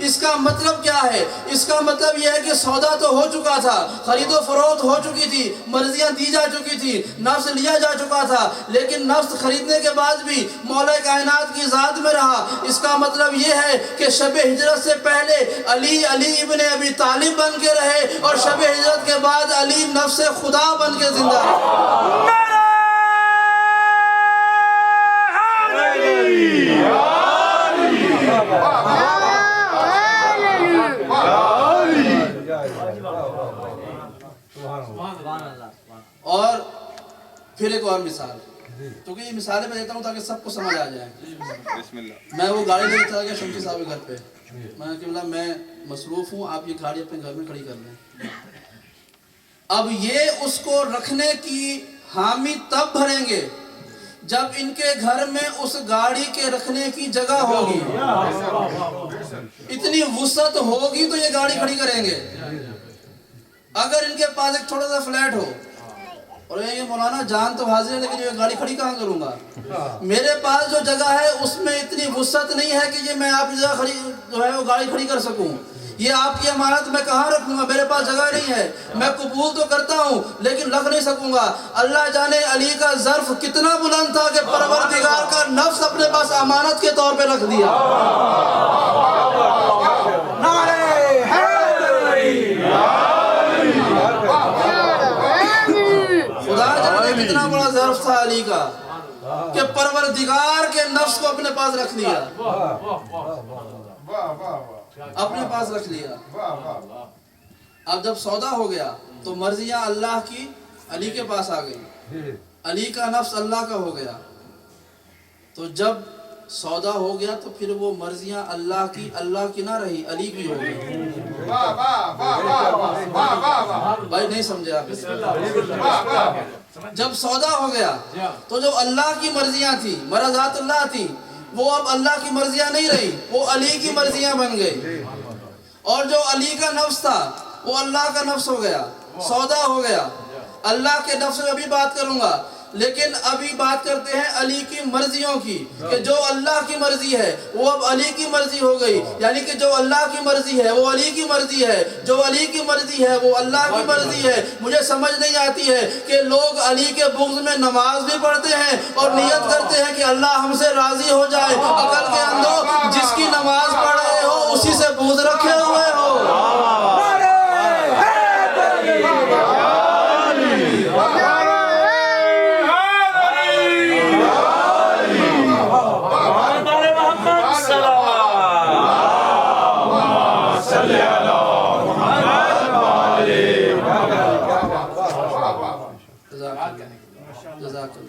اس کا مطلب کیا ہے؟ اس کا مطلب یہ ہے کہ سودا تو ہو چکا تھا، خرید و فروخت ہو چکی تھی، مرضیاں دی جا چکی تھی، نفس لیا جا چکا تھا، لیکن نفس خریدنے کے بعد بھی مولا کائنات کی ذات میں رہا۔ اس کا مطلب یہ ہے کہ شب ہجرت سے پہلے علی ابن ابی طالب بن کے رہے اور شب ہجرت کے بعد علی نفس خدا بن کے زندہ رہے۔ اور پھر ایک اور مثال، کیونکہ یہ مثالیں میں دیتا ہوں تاکہ سب کو سمجھ آ جائے۔ میں وہ گاڑی لے کے چلا گیا شمسی صاحب کے گھر پہ، میں نے کہا میں مصروف ہوں، آپ یہ گاڑی اپنے گھر میں کھڑی کر لیں۔ اب یہ اس کو رکھنے کی حامی تب بھریں گے جب ان کے گھر میں اس گاڑی کے رکھنے کی جگہ ہوگی، اتنی وسعت ہوگی تو یہ گاڑی کھڑی کریں گے۔ اگر ان کے پاس ایک چھوٹا سا فلیٹ ہو اور یہ مولانا جان تو حاضر ہے لیکن یہ گاڑی کھڑی کہاں کروں گا؟ میرے پاس جو جگہ ہے اس میں اتنی وسعت نہیں ہے کہ یہ میں آپ کی جگہ کھڑی جو ہے وہ گاڑی کھڑی کر سکوں. یہ آپ کی امانت میں کہاں رکھوں گا؟ میرے پاس جگہ نہیں ہے. میں قبول تو کرتا ہوں لیکن رکھ نہیں سکوں گا. اللہ جانے علی کا ظرف کتنا بلند تھا کہ پروردگار کا نفس اپنے پاس امانت کے طور پہ رکھ دیا. خدا جانے کتنا بڑا ظرف تھا علی کا کہ پروردگار کے نفس کو اپنے پاس رکھ لیا. اپنے پاس رکھ لیا. اب جب سودا ہو گیا تو مرضیاں اللہ کی علی کے پاس آ گئی. علی کا نفس اللہ کا ہو گیا. تو جب سودا ہو گیا تو پھر وہ مرضیاں اللہ کی نہ رہی, علی کی ہو گئی. بھائی نہیں سمجھے آپ اسے؟ جب سودا ہو گیا تو جو اللہ کی مرضیاں تھی, مرضات اللہ تھی, وہ اب اللہ کی مرضیاں نہیں رہی, وہ علی کی مرضیاں بن گئی. اور جو علی کا نفس تھا وہ اللہ کا نفس ہو گیا. سودا ہو گیا. اللہ کے نفس میں ابھی بات کروں گا لیکن ابھی بات کرتے ہیں علی کی مرضیوں کی کہ جو اللہ کی مرضی ہے وہ اب علی کی مرضی ہو گئی. یعنی کہ جو اللہ کی مرضی ہے وہ علی کی مرضی ہے, جو علی کی مرضی ہے وہ اللہ کی مرضی ہے. مجھے سمجھ نہیں آتی ہے کہ لوگ علی کے بغض میں نماز بھی پڑھتے ہیں اور نیت کرتے ہیں کہ اللہ ہم سے راضی ہو جائے. عقل کے اندھو, جس کی نماز پڑھ رہے ہو اسی سے بغض رکھے ہوئے ہو.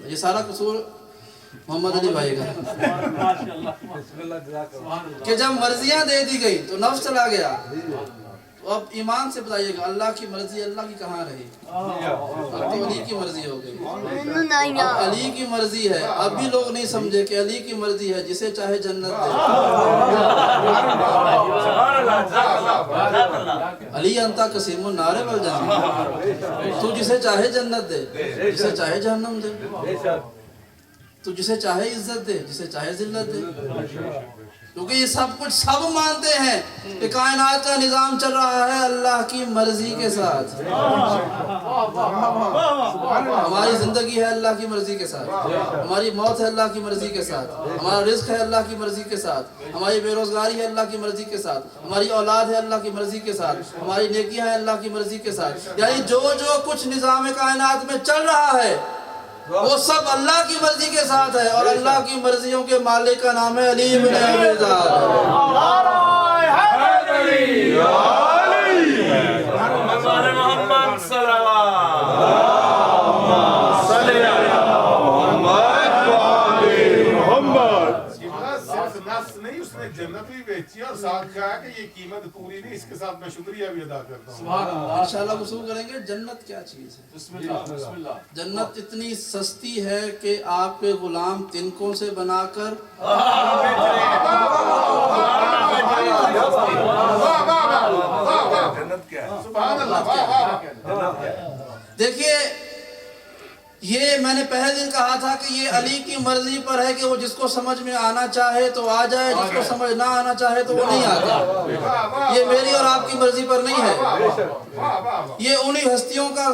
یہ سارا قصور محمد علی بھائی کا کہ جب مرضیاں دے دی گئی تو نفس چلا گیا. تو اب ایمان سے بتائیے گا اللہ کی مرضی اللہ کی کہاں رہی؟ اب تو علی کی مرضی ہو گئی. اب علی کی مرضی ہے. اب بھی لوگ نہیں سمجھے کہ علی کی مرضی ہے جسے چاہے جنت دے. علی انتا قسیم النار والجنہ, تو جسے چاہے جنت دے, جسے چاہے جہنم دے. تو جسے چاہے عزت دے, جسے چاہے ذلت دے. کیونکہ یہ سب کچھ سب مانتے ہیں کہ کائنات کا نظام چل رہا ہے اللہ کی مرضی کے ساتھ. ہماری زندگی ہے اللہ کی مرضی کے ساتھ, ہماری موت ہے اللہ کی مرضی کے ساتھ, ہمارا رزق ہے اللہ کی مرضی کے ساتھ, ہماری بے روزگاری ہے اللہ کی مرضی کے ساتھ, ہماری اولاد ہے اللہ کی مرضی کے ساتھ, ہماری نیکیاں ہیں اللہ کی مرضی کے ساتھ. یعنی جو کچھ نظام کائنات میں چل رہا ہے وہ سب اللہ کی مرضی کے ساتھ ہے. اور اللہ کی مرضیوں کے مالک کا نام ہے علی بن ابی جنت بھی بیچی اور ساتھ کہا کہ یہ قیمت پوری نہیں, اس کے ساتھ میں شکریہ بھی ادا کرتا ہوں. انشاءاللہ وصول کریں گے. جنت کیا چیز ہے؟ بسم اللہ. جنت اتنی سستی ہے کہ آپ کے غلام تنکوں سے بنا کر دیکھیے, یہ میں نے پہلے دن کہا تھا کہ یہ علی کی مرضی پر ہے کہ وہ جس کو سمجھ میں آنا چاہے تو آ جائے, جس کو سمجھ نہ آنا چاہے تو وہ نہیں آتا. یہ میری اور آپ کی مرضی پر نہیں ہے. یہ انہی ہستیوں کا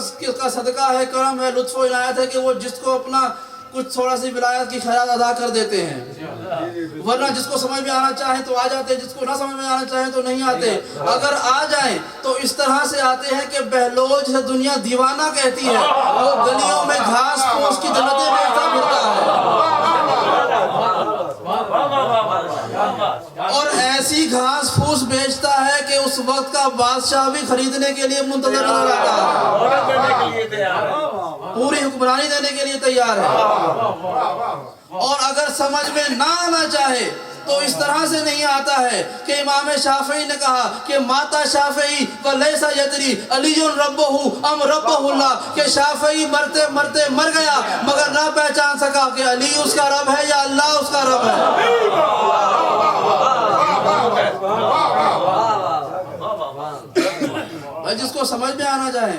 صدقہ ہے, کرم ہے, لطف و عنایت ہے کہ وہ جس کو اپنا کچھ تھوڑا سی ولایت کی خیرات ادا کر دیتے ہیں. ورنہ جس کو سمجھ میں آنا چاہے تو آ جاتے, جس کو نہ سمجھ میں آنا چاہے تو نہیں آتے. اگر آ جائیں تو اس طرح سے آتے ہیں کہ بہلوچ سے دنیا دیوانہ کہتی ہے, وہ گلیوں میں گھاس پھوس کی جنتیں بیچتا پھرتا ہے اور ایسی گھاس پھوس بیچتا ہے کہ اس وقت کا بادشاہ بھی خریدنے کے لیے منتظر نہ رہتا ہے, پوری حکمرانی دینے کے لیے تیار ہے. اور اگر سمجھ میں نہ آنا چاہے تو اس طرح سے نہیں آتا ہے کہ امام شافعی نے کہا کہ ماتا شافعی ولیسا یدری علی ربہ ام ربہ اللہ, کہ شافعی مرتے مرتے مر گیا مگر نہ پہچان سکا کہ علی اس کا رب ہے یا اللہ اس کا رب ہے. جس کو سمجھ میں آنا چاہے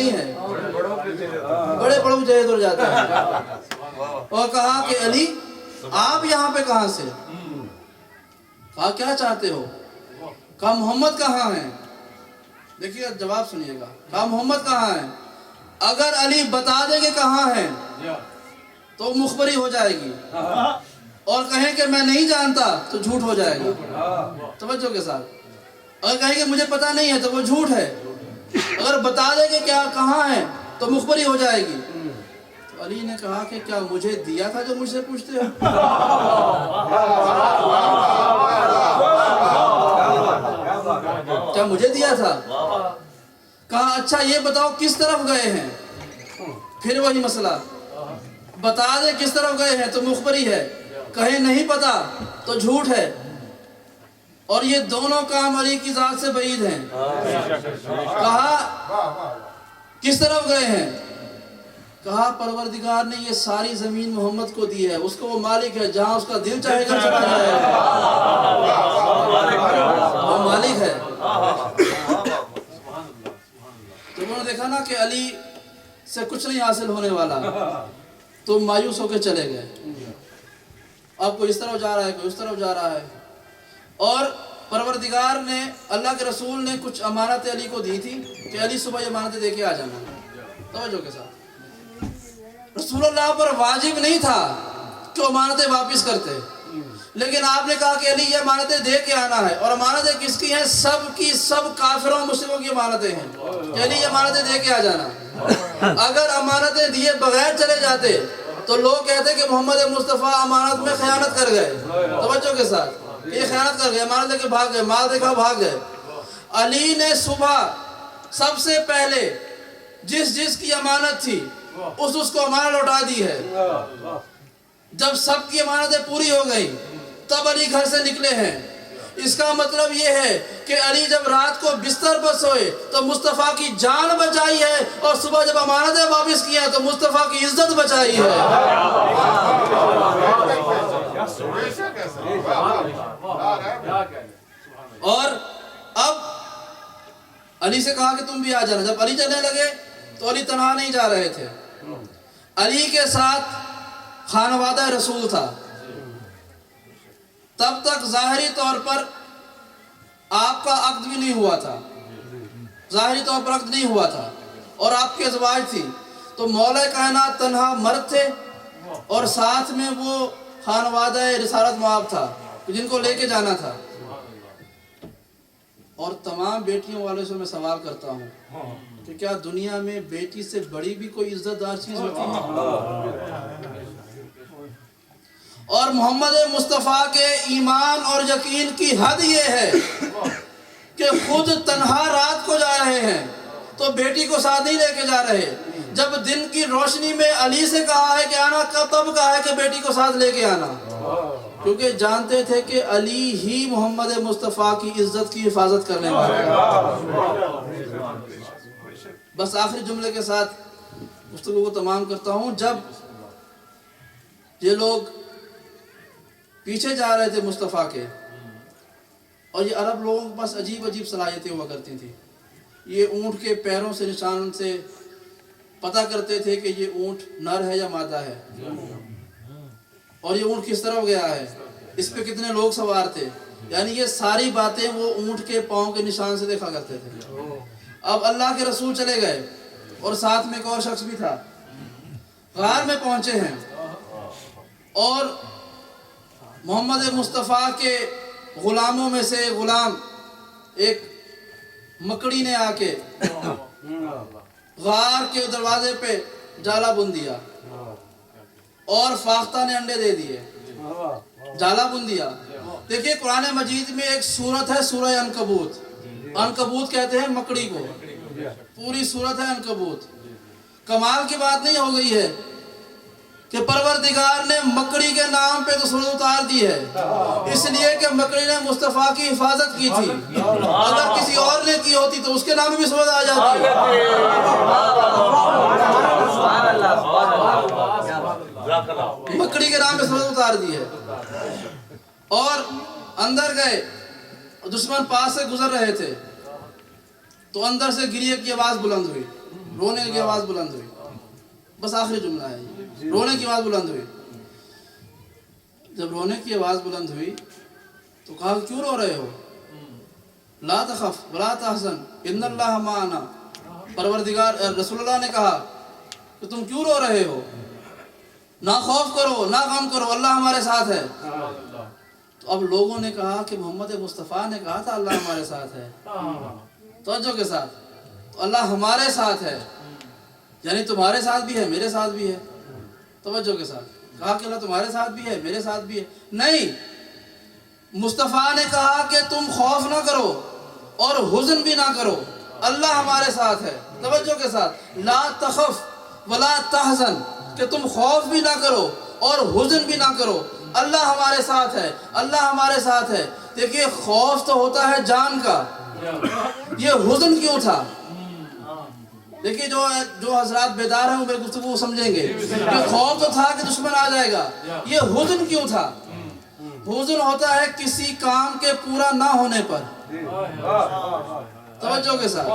نہیں ہے, بڑے بڑوں جہد ہو جاتا ہے. اور کہا کہ علی آپ یہاں پہ کہاں سے؟ کہا کیا چاہتے ہو؟ کہا محمد کہاں ہیں؟ دیکھیے جواب سنیے گا. کہا محمد کہاں ہیں؟ اگر علی بتا دیں کہ کہاں ہیں تو مخبری ہو جائے گی, اور کہیں کہ میں نہیں جانتا تو جھوٹ ہو جائے گا. توجہ کے ساتھ, اگر کہیں کہ مجھے پتا نہیں ہے تو وہ جھوٹ ہے, اگر بتا دے کہ کیا کہاں ہے تو مخبری ہو جائے گی. تو علی نے کہا کہ کیا مجھے دیا تھا جو مجھ سے پوچھتے ہو؟ کیا مجھے دیا تھا؟ کہا اچھا یہ بتاؤ کس طرف گئے ہیں؟ پھر وہی مسئلہ, بتا دے کس طرف گئے ہیں تو مخبری ہے, کہیں نہیں پتا تو جھوٹ ہے. اور یہ دونوں کام علی کی ذات سے بعید ہیں. کہا کس طرف گئے ہیں؟ کہا پروردگار نے یہ ساری زمین محمد کو دی ہے, اس کو وہ مالک ہے, جہاں اس کا دل چاہے گا چلا جائے گا, وہ مالک ہے. تو انہوں نے دیکھا نا کہ علی سے کچھ نہیں حاصل ہونے والا, تو مایوس ہو کے چلے گئے. اب کوئی اس طرف جا رہا ہے, کوئی اس طرف جا رہا ہے. اور پروردگار نے, اللہ کے رسول نے کچھ امانتیں علی کو دی تھی کہ علی صبح یہ امانتیں دے کے آ جانا. توجہ کے ساتھ, رسول اللہ پر واجب نہیں تھا کہ امانتیں واپس کرتے, لیکن آپ نے کہا کہ علی یہ امانتیں دے کے آنا ہے. اور امانتیں کس کی ہیں؟ سب کی سب کافروں مسلموں کی امانتیں ہیں کہ علی یہ امانتیں دے کے آ جانا. اگر امانتیں دیے بغیر چلے جاتے تو لوگ کہتے کہ محمد مصطفیٰ امانت میں خیانت کر گئے. توجہ کے ساتھ, یہ خیانت کر گئے, امانت دے کے بھاگ گئے, مال دیکھا بھاگ گئے. علی نے صبح سب سے پہلے جس کی امانت تھی اس کو امانت لوٹا دی ہے. جب سب کی امانتیں پوری ہو گئی تب علی گھر سے نکلے ہیں. اس کا مطلب یہ ہے کہ علی جب رات کو بستر پر سوئے تو مصطفیٰ کی جان بچائی ہے, اور صبح جب امانتیں واپس کی ہیں تو مصطفیٰ کی عزت بچائی ہے. اور اب علی سے کہا کہ تم بھی آ جانا. جب علی چلنے لگے تو علی تنہا نہیں جا رہے تھے, علی کے ساتھ خانوادہ رسول تھا. تب تک ظاہری طور پر آپ کا عقد بھی نہیں ہوا تھا, ظاہری طور پر عقد نہیں ہوا تھا, اور آپ کی ازواج تھی. تو مولا کائنات تنہا مرد تھے, اور ساتھ میں وہ خانوادہ رسالت معاب تھا جن کو لے کے جانا تھا. اور تمام بیٹیوں والے سے میں سوال کرتا ہوں کہ کیا دنیا میں بیٹی سے بڑی بھی کوئی عزت دار چیز ہوتی ہے؟ اور محمد مصطفیٰ کے ایمان اور یقین کی حد یہ ہے کہ خود تنہا رات کو جا رہے ہیں تو بیٹی کو ساتھ نہیں لے کے جا رہے. جب دن کی روشنی میں علی سے کہا ہے کہ آنا, تب کہا ہے کہ بیٹی کو ساتھ لے کے آنا, کیونکہ جانتے تھے کہ علی ہی محمد مصطفیٰ کی عزت کی حفاظت کرنے والے ہیں. بس آخری جملے کے ساتھ گفتگو کو تمام کرتا ہوں. جب یہ لوگ پیچھے جا رہے تھے مصطفیٰ کے, اور یہ عرب لوگوں کے پاس عجیب عجیب صلاحیتیں ہوا کرتی تھیں. یہ اونٹ کے پیروں سے نشان سے پتہ کرتے تھے کہ یہ اونٹ نر ہے یا مادہ ہے, اور یہ اونٹ کس طرف گیا ہے, اس پہ کتنے لوگ سوار تھے. یعنی یہ ساری باتیں وہ اونٹ کے پاؤں کے نشان سے دیکھا کرتے تھے. اب اللہ کے رسول چلے گئے اور ساتھ میں ایک اور شخص بھی تھا. غار میں پہنچے ہیں اور محمد مصطفیٰ کے غلاموں میں سے غلام ایک مکڑی نے آ کے غار کے دروازے پہ جالا بن دیا اور فاختہ نے انڈے دے دیے. جالا بن دیا. دیکھیے قرآن مجید میں ایک سورت ہے سورہ عنکبوت. عنکبوت کہتے ہیں مکڑی کو, پوری سورت ہے عنکبوت. کمال کی بات نہیں ہو گئی ہے کہ پروردگار نے مکڑی کے نام پہ تو سورت اتار دی ہے, اس لیے کہ مکڑی نے مصطفیٰ کی حفاظت کی تھی. اگر کسی اور نے کی ہوتی تو اس کے نام بھی سورت آ جاتی. مکڑی کے نام پہ سورت اتار دی ہے. اور اندر گئے, دشمن پاس سے گزر رہے تھے تو اندر سے گریے کی آواز بلند ہوئی. رونے کی آواز بلند ہوئی. بس آخری جملہ ہے یہ. رونے کی آواز بلند ہوئی. جب رونے کی آواز بلند ہوئی تو کہا کیوں رو رہے ہو؟ لا تخف ولا تحزن ان اللہ معنا. پروردگار رسول اللہ نے کہا کہ تم کیوں رو رہے ہو؟ نہ خوف کرو نہ غم کرو، اللہ ہمارے ساتھ ہے. تو اب لوگوں نے کہا کہ محمد مصطفیٰ نے کہا تھا اللہ ہمارے ساتھ ہے. توجہ کے ساتھ، تو اللہ ہمارے ساتھ ہے یعنی تمہارے ساتھ بھی ہے میرے ساتھ بھی ہے. توجہ کے ساتھ کہا کہ اللہ تمہارے ساتھ بھی ہے میرے ساتھ بھی ہے. نہیں، مصطفیٰ نے کہا کہ تم خوف نہ کرو اور حزن بھی نہ کرو، اللہ ہمارے ساتھ ہے. توجہ کے ساتھ، لا تخف ولا تحزن، کہ تم خوف بھی نہ کرو اور حزن بھی نہ کرو، اللہ ہمارے ساتھ ہے، اللہ ہمارے ساتھ ہے. دیکھیے خوف تو ہوتا ہے جان کا، یہ حزن کیوں تھا؟ دیکھیے جو حضرات بیدار ہیں وہ میری گفتگو سمجھیں گے کہ خوف تو تھا کہ دشمن آ جائے گا، یہ حزن کیوں تھا؟ حزن ہوتا ہے کسی کام کے پورا نہ ہونے پر. توجہ کے ساتھ،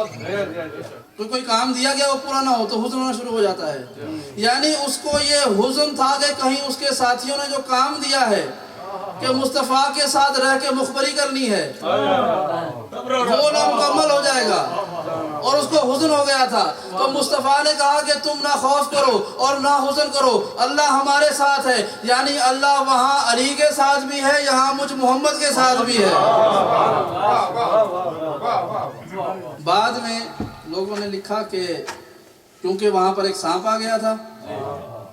کوئی کام دیا گیا وہ پورا نہ ہو تو حزن ہونا شروع ہو جاتا ہے. یعنی اس کو یہ حزن تھا کہ کہیں اس کے ساتھیوں نے جو کام دیا ہے کہ مصطفیٰ کے ساتھ رہ کے مخبری کرنی ہے وہ نہ مکمل ہو جائے گا، اور اس کو حزن ہو گیا تھا. تو مصطفیٰ نے کہا کہ تم نہ خوف کرو اور نہ حزن کرو، اللہ ہمارے ساتھ ہے. یعنی اللہ وہاں علی کے ساتھ بھی ہے، یہاں مجھ محمد کے ساتھ بھی ہے. بعد میں لوگوں نے لکھا کہ کیونکہ وہاں پر ایک سانپ آ گیا تھا،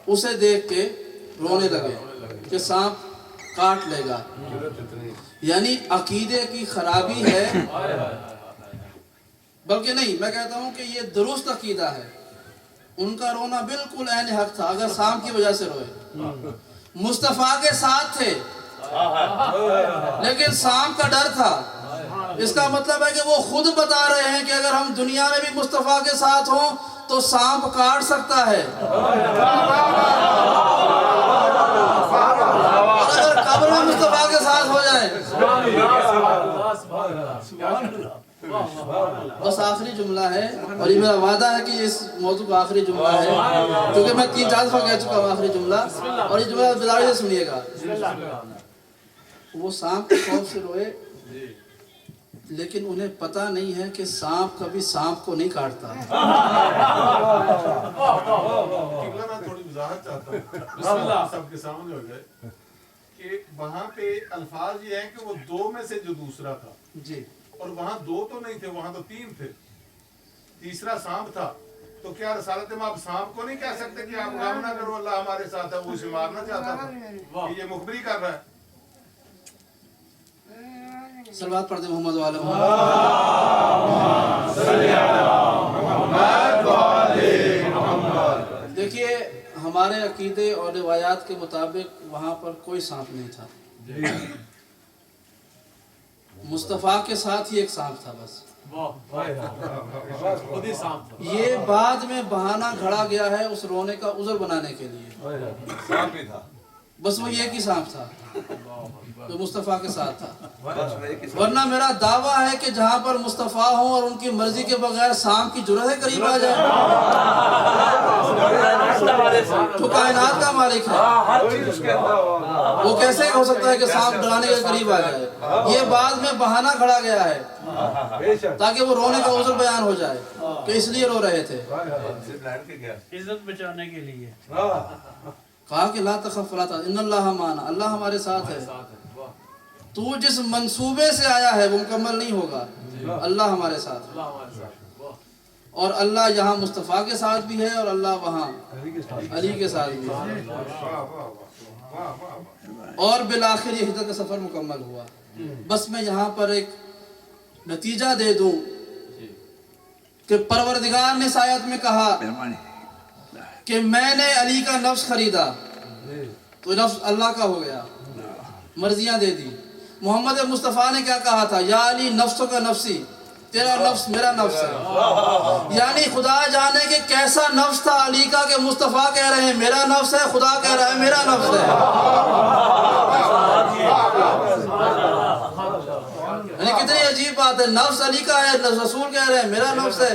اسے دیکھ کے رونے لگے کہ سانپ کاٹ لے گا. یعنی عقیدے کی خرابی ہے، بلکہ نہیں، میں کہتا ہوں کہ یہ درست عقیدہ ہے. ان کا رونا بالکل عین حق تھا اگر سانپ کی وجہ سے روئے. مصطفیٰ کے ساتھ تھے لیکن سانپ کا ڈر تھا. اس کا مطلب ہے کہ وہ خود بتا رہے ہیں کہ اگر ہم دنیا میں بھی مصطفیٰ کے ساتھ ہوں تو سانپ کاٹ سکتا ہے، اور اگر قبر میں مصطفیٰ کے ساتھ ہو جائے. بس آخری جملہ ہے، اور یہ میرا وعدہ ہے کہ اس موضوع کا آخری جملہ ہے، کیونکہ میں 3-4 دفعہ کہہ چکا ہوں آخری جملہ، اور یہ جملہ بیداری سے سنیے گا. وہ سانپ کے خوف سے روئے لیکن انہیں پتہ نہیں ہے کہ سانپ کبھی سانپ کو نہیں کاٹتا. میں تھوڑی وضاحت چاہتا ہوں سب کے سامنے ہو جائے کہ وہاں پہ الفاظ یہ ہیں کہ وہ 2 میں سے جو دوسرا تھا جی، اور وہاں 2 تو نہیں تھے، وہاں تو 3 تھے، تیسرا سانپ تھا. تو کیا رسالت میں آپ سانپ کو نہیں کہہ سکتے کہ آپ غم نہ کرو اللہ ہمارے ساتھ ہے؟ وہ اسے مارنا چاہتا تھا کہ یہ مخبری کر رہا ہے. صلوات پڑھ دیں محمد والے. دیکھیے ہمارے عقیدے اور روایات کے مطابق وہاں پر کوئی سانپ نہیں تھا، مصطفیٰ کے ساتھ ہی ایک سانپ تھا بس. یہ بعد میں بہانہ گھڑا گیا ہے اس رونے کا عذر بنانے کے لیے. بس وہ ایک ہی سانپ تھا جو مصطفیٰ کے ساتھ تھا. ورنہ میرا دعویٰ ہے کہ جہاں پر مصطفیٰ ہوں اور ان کی مرضی کے بغیر سانپ کی جرأت ہے قریب آ جائے. تو کائنات کا مالک ہے، وہ کیسے ہو سکتا ہے کہ سانپ ڈرانے کے قریب آ جائے؟ یہ بعد میں بہانہ کھڑا گیا ہے تاکہ وہ رونے کا عذر بیان ہو جائے کہ اس لیے رو رہے تھے، عزت بچانے کے لیے. کہا کہ لا تخف ولا تحزن ان اللہ معنا، اللہ ہمارے ساتھ ہے. تو جس منصوبے سے آیا ہے وہ مکمل نہیں ہوگا، اللہ ہمارے ساتھ ہے. اور اللہ یہاں مصطفیٰ کے ساتھ بھی ہے اور اللہ وہاں علی کے ساتھ بھی ہے. اور بالآخر یہ ہجرت کا سفر مکمل ہوا. بس میں یہاں پر ایک نتیجہ دے دوں کہ پروردگار نے اس آیت میں کہا کہ میں نے علی کا نفس خریدا، تو نفس اللہ کا ہو گیا، مرضیاں دے دی. محمد مصطفیٰ نے کیا کہا تھا؟ یا علی نفسوں کا نفسی، تیرا نفس میرا نفس ہے. یعنی خدا جانے کہ کیسا نفس تھا علی کا کہ مصطفیٰ کہہ رہے ہیں میرا نفس ہے، خدا کہہ رہا ہے میرا نفس ہے. یعنی کتنی عجیب بات ہے، نفس علی کا ہے، رسول کہہ رہے ہیں میرا نفس ہے.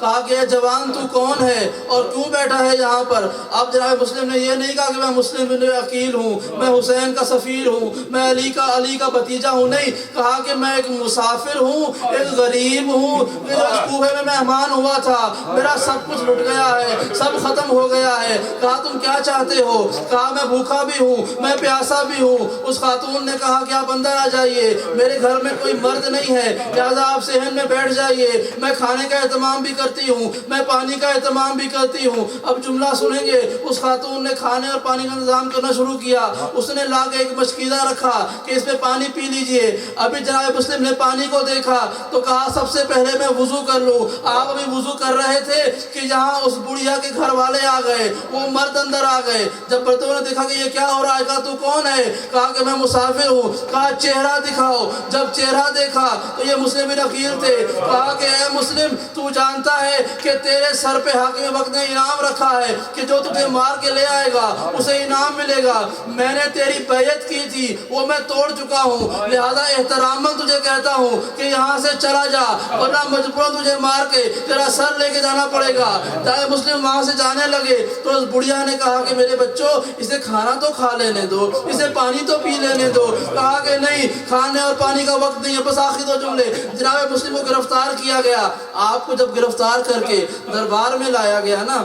کہا کہ اے جوان تو کون ہے اور کیوں بیٹھا ہے یہاں پر؟ اب جناب مسلم نے یہ نہیں کہا کہ میں مسلم بن عقیل ہوں، میں حسین کا سفیر ہوں، میں علی کا بھتیجا ہوں، نہیں، کہا کہ میں ایک مسافر ہوں، ایک غریب ہوں، اس کوفے میں مہمان ہوا تھا، میرا سب کچھ لٹ گیا ہے، سب ختم ہو گیا ہے۔ کہا تم کیا چاہتے ہو؟ کہا میں بھوکا بھی ہوں، میں پیاسا بھی ہوں۔ اس خاتون نے کہا کہ آپ اندر آ جائیے، میرے گھر میں کوئی مرد نہیں ہے، لہذا آپ صحن میں بیٹھ جائیے، میں کھانے کا اہتمام بھی کرتی ہوں، میں پانی کا اہتمام بھی کرتی ہوں۔ اب جملہ سنیں گے، اس خاتون نے کھانے اور پانی کا انتظام کرنا شروع کیا، اس نے لا کے ایک مشکیزہ رکھا کہ اس میں پانی پی لیجئے۔ ابھی جناب مسلم نے پانی کو دیکھا تو کہا سب سے پہلے میں وضو کر لوں۔ آپ ابھی وضو کر رہے تھے کہ جہاں اس بڑھیا کے گھر والے آ گئے، وہ مرد اندر آ گئے۔ جب برتوں نے دیکھا کہ یہ کیا ہو رہا ہے، کہا تو کون ہے؟ کہا کہ میں مسافر ہوں۔ کہا چہرہ دکھاؤ۔ جب چہرہ دیکھا تو یہ مسلم بن عقیل تھے۔ کہا کہ اے مسلم، تو جانتا ہے کہ تیرے سر پہ حاکم وقت نے انعام رکھا ہے کہ جو تجھے مار کے لے آئے گا اسے انعام ملے گا۔ میں نے تیری بیعت کی تھی، وہ میں توڑ چکا ہوں، لہذا احتراماً تجھے کہتا ہوں کہ یہاں سے چلا جا، ورنہ مجبوراً تجھے مار کے تیرا سر لے کے جانا پڑے گا۔ جب مسلم وہاں سے جانے لگے تو اس بڑھیا نے کہا کہ میرے بچوں، اسے کھانا تو کھا لینے دو، اسے پانی تو پی لینے دو۔ کہا کہ نہیں، کھانے اور پانی کا وقت نہیں ہے۔ بس آخری دو جملے۔ جناب مسلم کو گرفتار کیا گیا۔ آپ کو جب گرفتار کر کے دربار میں لایا گیا نا،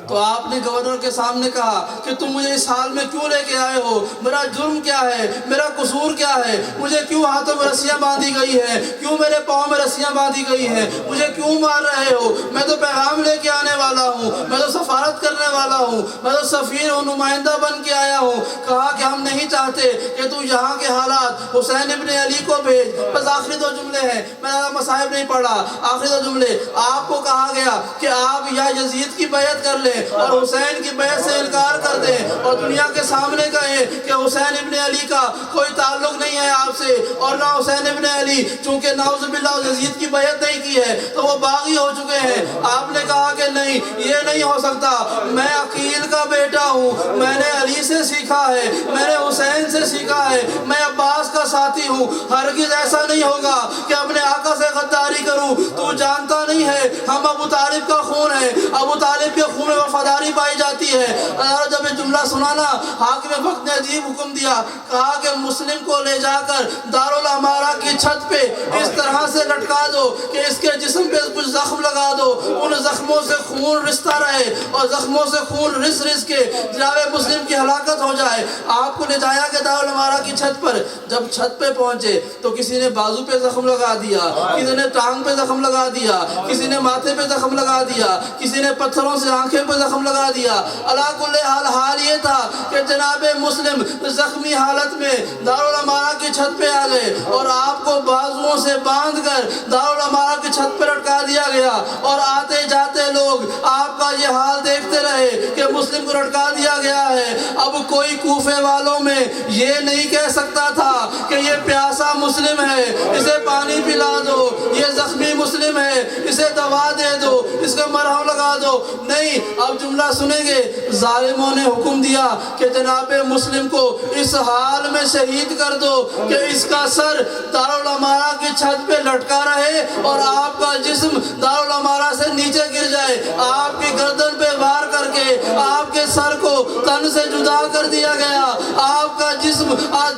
تو آپ نے گورنر کے سامنے کہا کہ تم مجھے اس حال میں کیوں لے کے آئے ہو؟ میرا جرم کیا ہے؟ میرا قصور کیا ہے؟ مجھے کیوں ہاتھوں میں رسیاں باندھی گئی ہیں؟ کیوں میرے پاؤں میں رسیاں باندھی گئی ہیں؟ مجھے کیوں مار رہے ہو؟ میں تو پیغام لے کے آنے والا ہوں، میں تو سفارت کرنے والا ہوں، میں تو سفیر ہوں، نمائندہ بن کے آیا ہوں۔ کہا کہ ہم نہیں چاہتے کہ تو یہاں کے حالات حسین ابن علی کو بھیج۔ بس آخری دو جملے ہیں، میں زیادہ مصائب نہیں پڑھا، آخری دو جملے۔ آپ کو کہا گیا کہ آپ یا یزید کی بیعت کر لیں اور حسین کی بیعت سے انکار کر دیں اور دنیا کے سامنے کہیں کہ حسین ابن علی کا کوئی تعلق نہیں ہے آپ سے، اور نہ حسین ابن علی چونکہ نعوذ باللہ یزید کی بیعت نہیں کی ہے تو وہ باغی ہو چکے ہیں۔ آپ نے کہا کہ نہیں، یہ نہیں ہو سکتا، میں عقیل کا بیٹا ہوں، میں نے علی سے سیکھا ہے، میں نے حسین سے سیکھا ہے، میں عباس کا ساتھی ہوں، ہرگز ایسا نہیں ہوگا کہ اپنے آقا سے غداری کروں۔ تو جانتا نہیں ہے ہم ابو طالب کا خون ہے، ابو طالب کے خون میں وفاداری پائی جاتی ہے۔ اور جب یہ جملہ سنا نا، حاکم وقت نے عجیب حکم دیا، کہا کہ مسلم کو لے جا کر دارالعمارہ کی چھت پہ اس طرح سے لٹکا دو کہ اس کے جسم پہ کچھ زخم لگا دو، ان زخموں سے خون رستا رہے اور زخموں سے خون رس رس کے جناب مسلم کی ہلاکت ہو جائے۔ آپ کو لے جایا کہ دارالعمارہ کی چھت پر، جب چھت پہ پہنچے تو کسی نے بازو پہ زخم لگا دیا، کسی نے ٹانگ پہ زخم لگا دیا، کسی نے ماتھے پہ زخم لگا دیا، کسی نے پتھروں سے آنکھیں پہ زخم لگا دیا۔ علا کل حال یہ تھا کہ جناب مسلم زخمی حالت میں دارالعمارہ کی چھت پہ آ گئے اور آپ کو بازوؤں سے باندھ کر دارالعمارہ کی چھت پہ لٹکا دیا گیا، اور آتے جاتے لوگ آپ کا یہ حال دیکھتے رہے کہ مسلم کو لٹکا دیا گیا ہے۔ اب کوئی کوفے والوں میں یہ نہیں کہہ سکتا تھا کہ یہ پیاسا مسلم ہے، اسے پانی پلا دو، یہ زخمی مسلم ہے، اسے دوا دے دو، اس کا مرہم لگا دو۔ نہیں، اب جملہ سنیں گے، ظالموں نے حکم دیا کہ جناب مسلم کو اس حال میں شہید کر دو کہ اس کا سر دارالعمارہ کی چھت پہ لٹکا رہے اور آپ کا جسم دارالعمارہ سے نیچے گر جائے۔ آپ کی گردن پہ وار کر کے آپ کے سر کو تن سے جدا کر دیا گیا، آپ کا جسم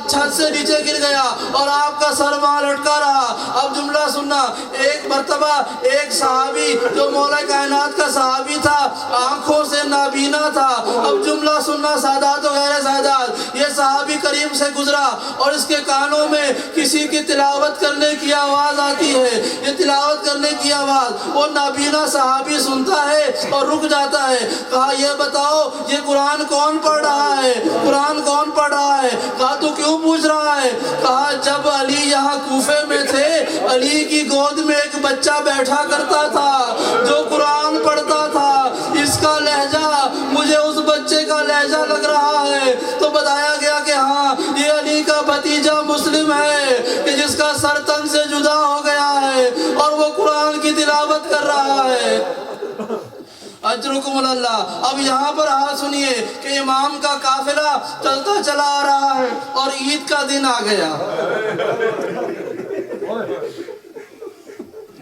چھت سے نیچے گر گیا اور آپ کا سر وہاں لٹکا رہا۔ اب جملہ سننا، ایک مرتبہ ایک صحابی جو مولا کائنات کا صحابی تھا، آنکھوں سے نابینا تھا۔ اب جملہ سننا سادات و غیر سادات، یہ صحابی قریب سے گزرا اور اس کے کانوں میں کسی کی تلاوت کرنے کی آواز آتی ہے، یہ تلاوت کرنے کی آواز وہ نابینا صحابی سنتا ہے اور رک جاتا ہے۔ کہا یہ بتاؤ یہ قرآن کون پڑھ رہا ہے؟ قرآن کون پڑھ رہا ہے؟ کہا تو کیوں پوچھ رہا ہے؟ کہا جب علی یہاں کوفے میں تھے، علی کی گود میں ایک بچہ بیٹھا کرتا تھا جو قرآن پڑھتا تھا، اس کا لہجہ مجھے اس بچے کا لہجہ لگ رہا ہے۔ تو بتایا گیا کہ ہاں یہ علی کا بھتیجا مسلم ہے کہ جس کا سر تن سے جدا ہو گیا ہے اور وہ قرآن کی تلاوت کر رہا ہے۔ اجرکم اللہ۔ اب یہاں پر حال سنیے کہ امام کا قافلہ چلتا چلا آ رہا ہے اور عید کا دن آ گیا۔